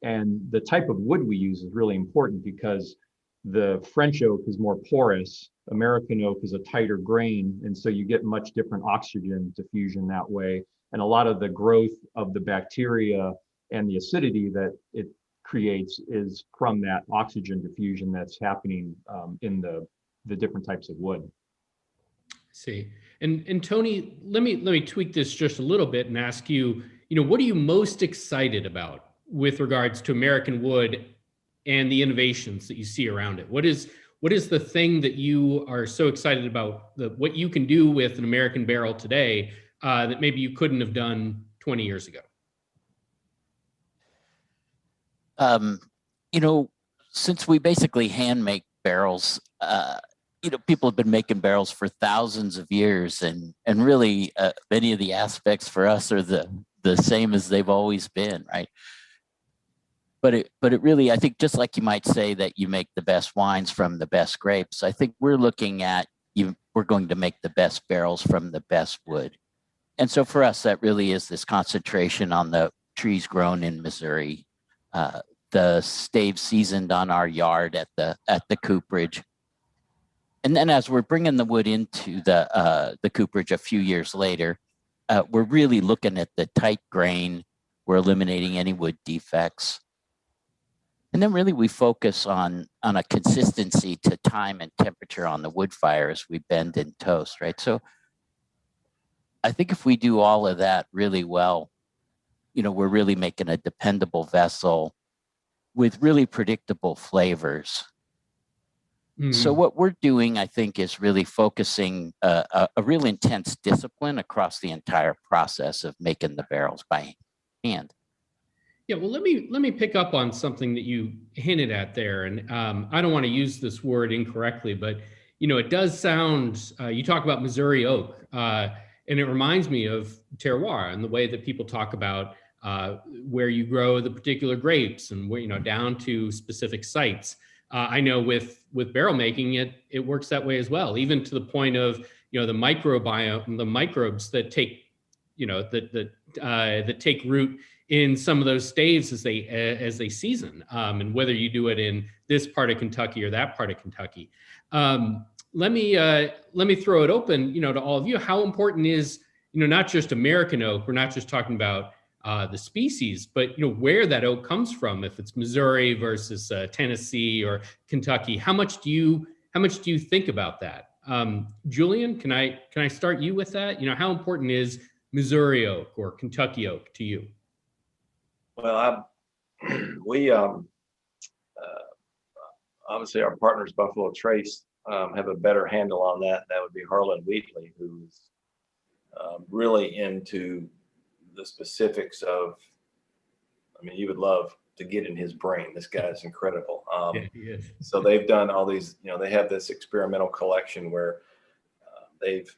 and the type of wood we use is really important because the French oak is more porous, American oak is a tighter grain, and so you get much different oxygen diffusion that way. And a lot of the growth of the bacteria and the acidity that it creates is from that oxygen diffusion that's happening in the different types of wood. See, and Tony, let me tweak this just a little bit and ask you, what are you most excited about with regards to American wood and the innovations that you see around it? What is the thing that you are so excited about, what you can do with an American barrel today that maybe you couldn't have done 20 years ago? Since we basically hand make barrels, people have been making barrels for thousands of years, and really many of the aspects for us are the same as they've always been, right? But it really, I think, just like you might say that you make the best wines from the best grapes, I think we're looking at we're going to make the best barrels from the best wood. And so for us, that really is this concentration on the trees grown in Missouri, the stave seasoned on our yard at the cooperage. And then as we're bringing the wood into the cooperage a few years later, we're really looking at the tight grain. We're eliminating any wood defects. And then really we focus on a consistency to time and temperature on the wood fire as we bend and toast, right? So I think if we do all of that really well, we're really making a dependable vessel with really predictable flavors. So what we're doing, I think, is really focusing a real intense discipline across the entire process of making the barrels by hand. Yeah, well, let me pick up on something that you hinted at there, and I don't want to use this word incorrectly, but it does sound. You talk about Missouri oak, and it reminds me of terroir and the way that people talk about where you grow the particular grapes and where down to specific sites. I know with barrel making, it works that way as well, even to the point of the microbiome, the microbes that take that take root in some of those staves as they season, and whether you do it in this part of Kentucky or that part of Kentucky. Let me throw it open, to all of you. How important is not just American oak? We're not just talking about the species, but where that oak comes from. If it's Missouri versus Tennessee or Kentucky, how much do you think about that? Julian, can I start you with that? How important is Missouri oak or Kentucky oak to you? Well, we obviously our partners Buffalo Trace have a better handle on that. That would be Harlan Wheatley, who's really into the specifics of. I mean, you would love to get in his brain. This guy is incredible. Yeah, he is. So they've done all these. They have this experimental collection where they've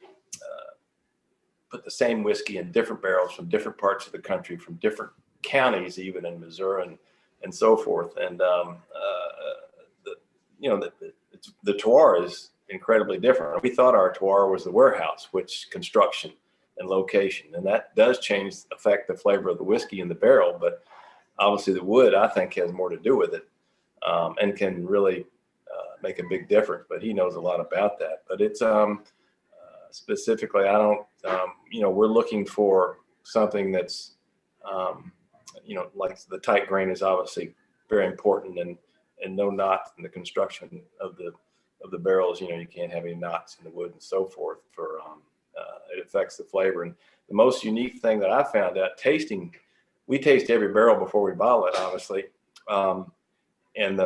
put the same whiskey in different barrels from different parts of the country, from different counties, even in Missouri and so forth. And the terroir is incredibly different. We thought our terroir was the warehouse, which construction and location, and that does affect the flavor of the whiskey in the barrel. But obviously, the wood I think has more to do with it, and can really make a big difference. But he knows a lot about that. But it's specifically, I don't. We're looking for something that's like the tight grain is obviously very important, and no knots in the construction of the barrels. You can't have any knots in the wood and so forth. For it affects the flavor. And the most unique thing that I found out tasting, we taste every barrel before we bottle it, obviously. And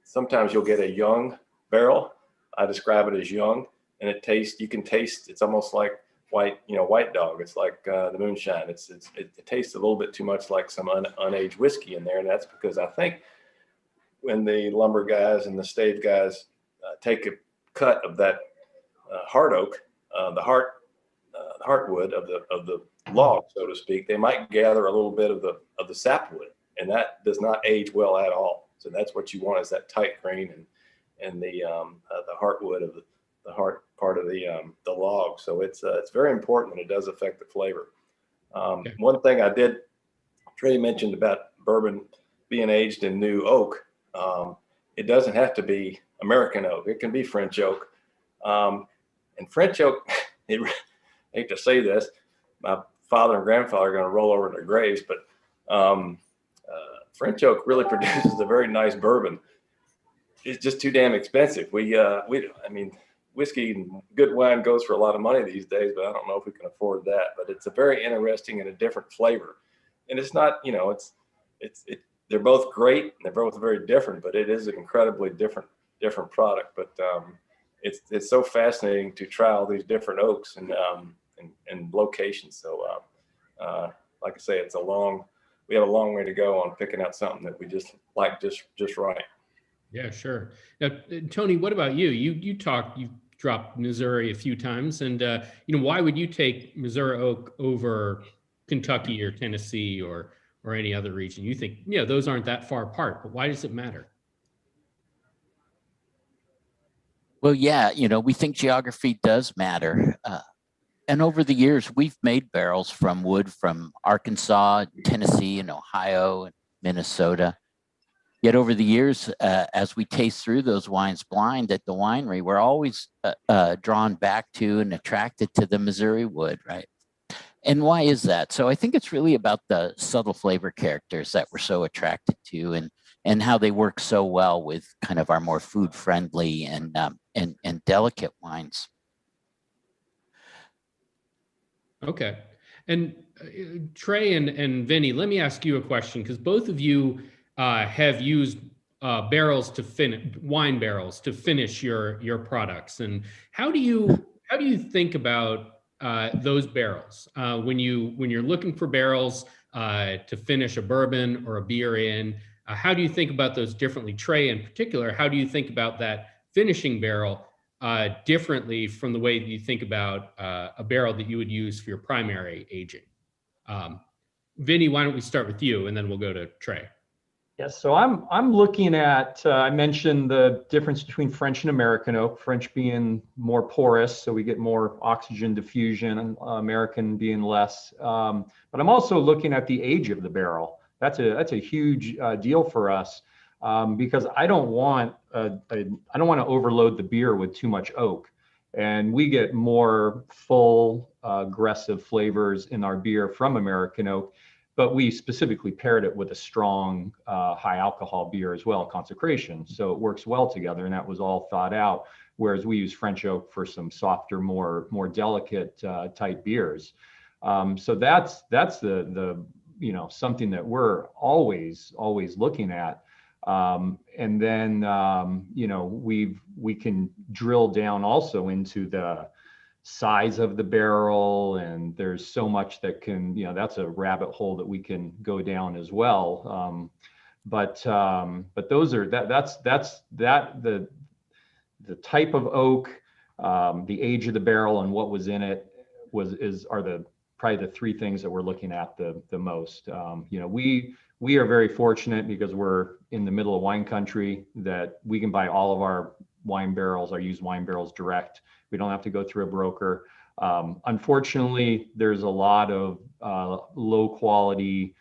sometimes you'll get a young barrel. I describe it as young, and you can taste. It's almost like white dog. It's like the moonshine. It tastes a little bit too much like some unaged whiskey in there, and that's because I think when the lumber guys and the stave guys take a cut of that hard oak, the heartwood of the log, so to speak, they might gather a little bit of the sapwood, and that does not age well at all. So that's what you want, is that tight grain and the heartwood of the heart part of the log. So it's very important, and it does affect the flavor. Okay. One thing I did, Trey mentioned about bourbon being aged in new oak. It doesn't have to be American oak. It can be French oak. And French oak, I hate to say this, my father and grandfather are going to roll over in their graves, but French oak really produces a very nice bourbon. It's just too damn expensive. I mean, whiskey and good wine goes for a lot of money these days, but I don't know if we can afford that. But it's a very interesting and a different flavor. And it's not, they're both great and they're both very different, but it is an incredibly different product. But it's so fascinating to try all these different oaks and locations. So like I say, we have a long way to go on picking out something that we just like just right. Yeah, sure. Now, Tony, what about you? You've dropped Missouri a few times, and why would you take Missouri oak over Kentucky or Tennessee or any other region? You think those aren't that far apart, but why does it matter? Well, yeah, we think geography does matter. And over the years, we've made barrels from wood from Arkansas, Tennessee, and Ohio. Minnesota. Yet over the years, as we taste through those wines blind at the winery, we're always drawn back to and attracted to the Missouri wood, right? And why is that? So I think it's really about the subtle flavor characters that we're so attracted to, and how they work so well with kind of our more food friendly and delicate wines. Okay. And Trey and Vinny, let me ask you a question, because both of you have used barrels to wine barrels to finish your products. And how do you think about those barrels when you're looking for barrels to finish a bourbon or a beer in? How do you think about those differently? Trey, in particular, how do you think about that finishing barrel differently from the way that you think about a barrel that you would use for your primary aging? Vinny, why don't we start with you, and then we'll go to Trey. Yes, so I'm looking at, I mentioned the difference between French and American oak, French being more porous, so we get more oxygen diffusion, and American being less. But I'm also looking at the age of the barrel. That's a huge deal for us, because I don't want to overload the beer with too much oak. And we get more full, aggressive flavors in our beer from American oak, but we specifically paired it with a strong, high alcohol beer as well, Consecration. So it works well together, and that was all thought out. Whereas we use French oak for some softer, more delicate type beers. So that's the something that we're always looking at. And then, we can drill down also into the size of the barrel, and there's so much that can, that's a rabbit hole that we can go down as well. But those are, that's the type of oak, the age of the barrel, and what was in it are probably the three things that we're looking at the most. We are very fortunate because we're in the middle of wine country that we can buy all of our wine barrels, our used wine barrels direct. We don't have to go through a broker. Unfortunately, there's a lot of low quality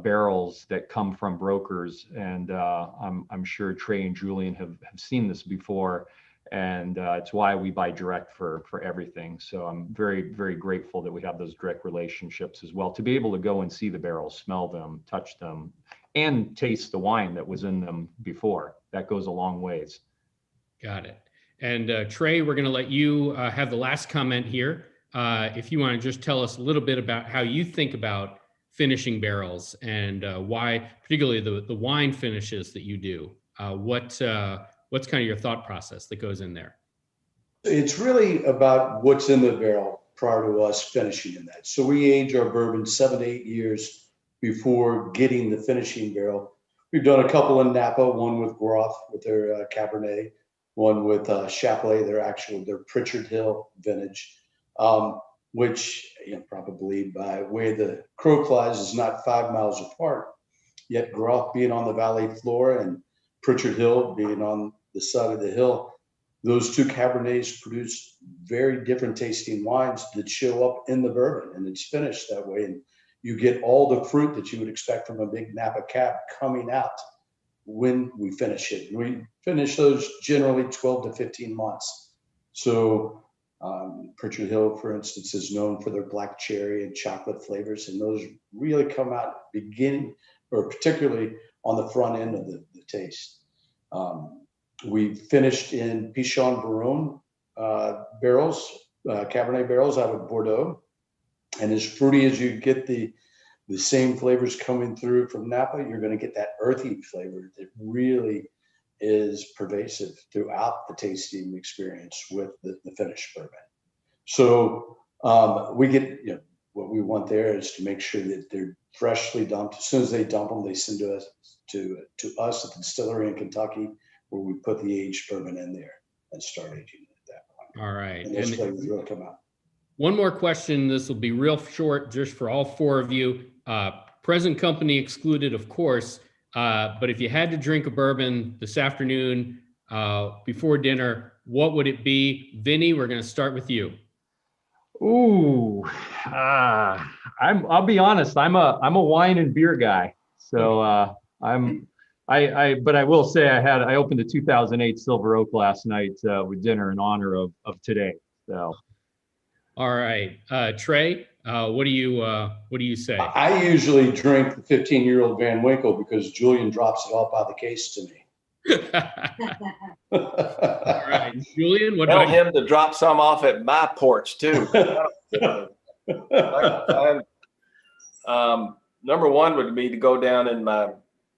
barrels that come from brokers, and I'm sure Trey and Julian have seen this before, and it's why we buy direct for everything. So I'm very, very grateful that we have those direct relationships as well, to be able to go and see the barrels, smell them, touch them, and taste the wine that was in them before. That goes a long ways. Got it. And Trey, we're going to let you have the last comment here. If you want to just tell us a little bit about how you think about finishing barrels, and why, particularly the wine finishes that you do. What's kind of your thought process that goes in there? It's really about what's in the barrel prior to us finishing in that. So we age our bourbon 7 to 8 years before getting the finishing barrel. We've done a couple in Napa, one with Groff with their Cabernet, one with Chapelet, their Pritchard Hill vintage, which probably by way the crow flies is not 5 miles apart. Yet Groff being on the valley floor and Pritchard Hill being on the side of the hill, those two Cabernets produce very different tasting wines that show up in the bourbon, and it's finished that way. And you get all the fruit that you would expect from a big Napa Cab coming out when we finish it. We finish those generally 12 to 15 months. So Pritchard Hill, for instance, is known for their black cherry and chocolate flavors, and those really come out beginning, or particularly on the front end of the taste. We finished in Pichon Baron barrels, Cabernet barrels out of Bordeaux. And as fruity as you get the same flavors coming through from Napa, you're going to get that earthy flavor that really is pervasive throughout the tasting experience with the finished bourbon. So we get, what we want there is to make sure that they're freshly dumped. As soon as they dump them, they send to us at the distillery in Kentucky, where we put the aged bourbon in there and start aging it at that point. All right. And those flavors will come out. One more question. This will be real short, just for all four of you. Present company excluded, of course. But if you had to drink a bourbon this afternoon before dinner, what would it be? Vinny, we're going to start with you. Ooh, I'll be honest. I'm a wine and beer guy. So but I will say I opened the 2008 Silver Oak last night with dinner in honor of today. So. All right, Trey, what do you say? I usually drink the 15-year-old Van Winkle because Julian drops it off by the case to me. All right, Julian, what Tell about him to drop some off at my porch too. Number one would be to go down in my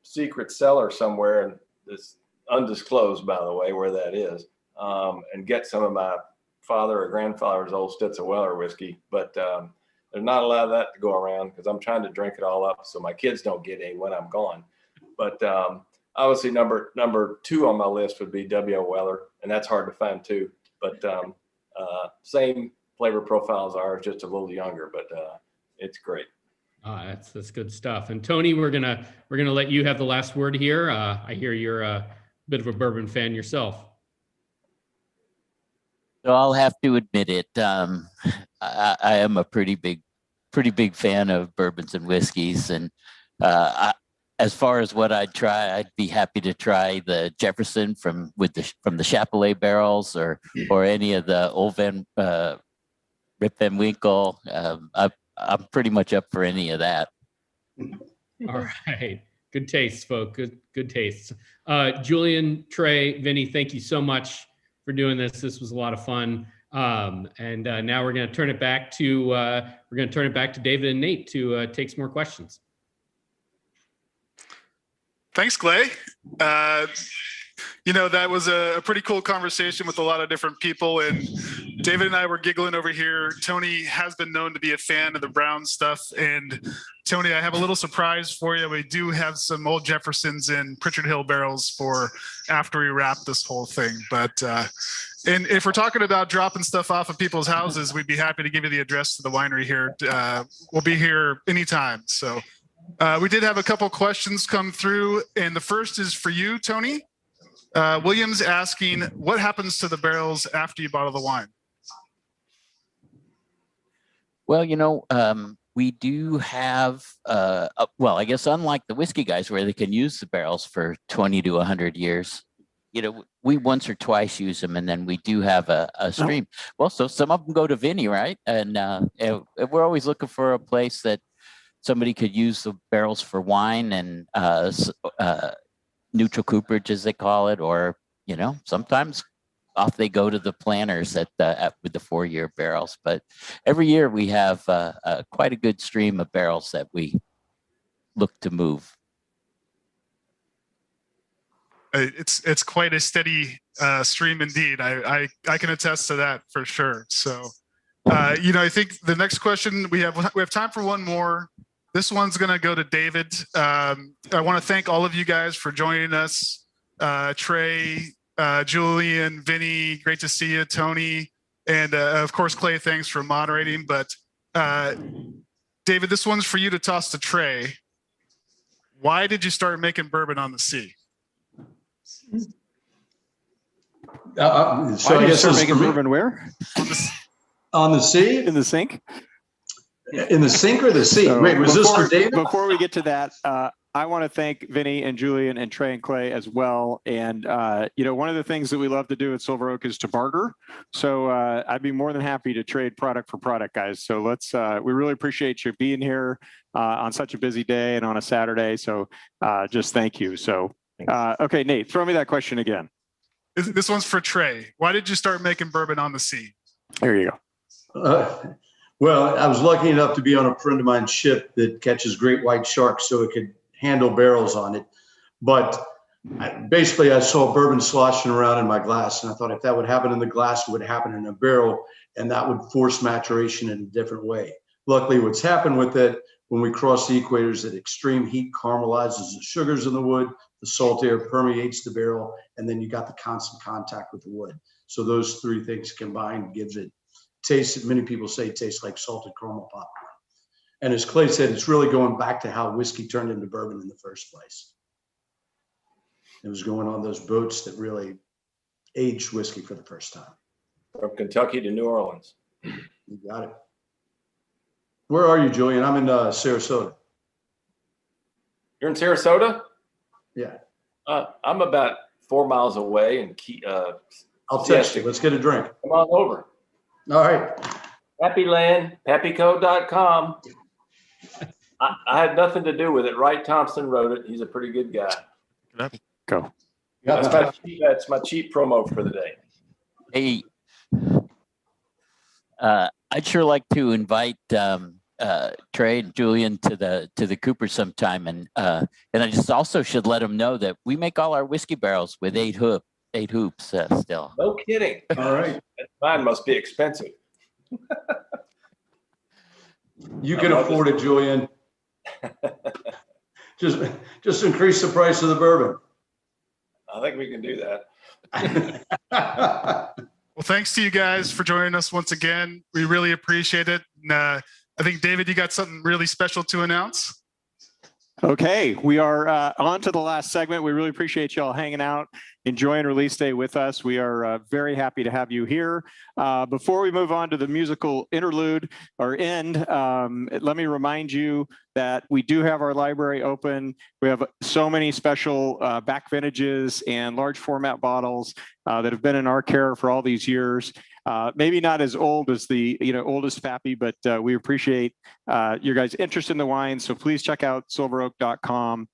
secret cellar somewhere, and it's undisclosed, by the way, where that is, and get some of my father or grandfather's old Stitzer Weller whiskey. But there's not a lot of that to go around because I'm trying to drink it all up so my kids don't get any when I'm gone. But obviously number two on my list would be W.O. Weller, and that's hard to find too. But same flavor profile as ours, just a little younger, but it's great. That's good stuff. And Tony, we're gonna let you have the last word here. I hear you're a bit of a bourbon fan yourself. So I'll have to admit it. I am a pretty big fan of bourbons and whiskeys, and as far as what I'd try, I'd be happy to try the Jefferson from the Chapelet barrels, or any of the old Rip Van Winkle. I'm pretty much up for any of that. All right, good taste, folks. Good taste. Julian, Trey, Vinny, thank you so much for doing this. This was a lot of fun. And now we're going to turn it back to David and Nate to take some more questions. Thanks, Clay. That was a pretty cool conversation with a lot of different people, and David and I were giggling over here. Tony has been known to be a fan of the brown stuff, and Tony, I have a little surprise for you. We do have some old Jeffersons and Pritchard Hill barrels for after we wrap this whole thing. But and if we're talking about dropping stuff off of people's houses, we'd be happy to give you the address to the winery here. We'll be here anytime. So we did have a couple questions come through, and the first is for you, Tony. William's asking, what happens to the barrels after you bottle the wine? Well, we do have, I guess unlike the whiskey guys where they can use the barrels for 20 to 100 years, we once or twice use them, and then we do have a stream. Well, so some of them go to Vinny, right? And we're always looking for a place that somebody could use the barrels for wine and neutral cooperage, as they call it, or sometimes off they go to the planters with the 4-year barrels. But every year we have quite a good stream of barrels that we look to move. It's quite a steady stream indeed. I can attest to that for sure. So I think the next question we have time for one more. This one's going to go to David. I want to thank all of you guys for joining us. Trey, Julian, Vinny, great to see you. Tony, and of course, Clay, thanks for moderating. But David, this one's for you to toss to Trey. Why did you start making bourbon on the sea? Why did you start making bourbon where? On the sea? In the sink? In the sink or the sea? So wait, was this for David? Before we get to that, I want to thank Vinny and Julian and Trey and Clay as well. And, one of the things that we love to do at Silver Oak is to barter. So I'd be more than happy to trade product for product, guys. So we really appreciate you being here on such a busy day and on a Saturday. So just thank you. So, okay, Nate, throw me that question again. This one's for Trey. Why did you start making bourbon on the sea? There you go. Well, I was lucky enough to be on a friend of mine's ship that catches great white sharks, so it could handle barrels on it. But I saw bourbon sloshing around in my glass, and I thought if that would happen in the glass, it would happen in a barrel, and that would force maturation in a different way. Luckily, what's happened with it, when we cross the equator, is that extreme heat caramelizes the sugars in the wood, the salt air permeates the barrel, and then you got the constant contact with the wood. So those three things combined gives it taste. Many people say it tastes like salted caramel popcorn. And as Clay said, it's really going back to how whiskey turned into bourbon in the first place. It was going on those boats that really aged whiskey for the first time. From Kentucky to New Orleans. You got it. Where are you, Julian? I'm in Sarasota. You're in Sarasota? Yeah. I'm about 4 miles away and I'll text you. Let's get a drink. come on over. All right. Happy Land, happyco.com. I had nothing to do with it. Wright Thompson wrote it. He's a pretty good guy. Go. That's my cheap promo for the day. Hey, I'd sure like to invite Trey and Julian to the Cooper sometime, and I just also should let them know that we make all our whiskey barrels with eight hoops still. No kidding. All right. Mine must be expensive. You can afford it, Julian. Just increase the price of the bourbon. I think we can do that. Well, thanks to you guys for joining us once again. We really appreciate it. And, I think, David, you got something really special to announce. Okay, we are on to the last segment. We really appreciate you all hanging out, enjoying release day with us. We are very happy to have you here. Before we move on to the musical interlude or end, let me remind you that we do have our library open. We have so many special back vintages and large format bottles that have been in our care for all these years. Maybe not as old as the oldest Pappy, but we appreciate your guys' interest in the wine. So please check out silveroak.com.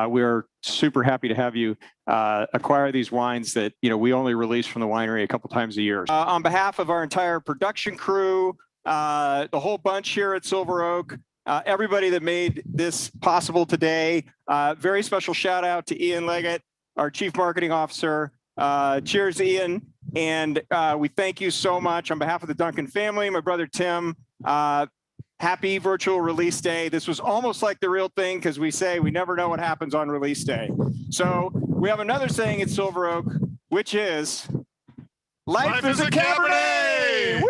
We're super happy to have you acquire these wines that we only release from the winery a couple times a year. On behalf of our entire production crew, the whole bunch here at Silver Oak, everybody that made this possible today, very special shout out to Ian Leggett, our Chief Marketing Officer. Cheers, Ian. And we thank you so much on behalf of the Duncan family, my brother Tim. Happy virtual release day. This was almost like the real thing because we say we never know what happens on release day. So we have another saying at Silver Oak, which is life is a Cabernet. Woo!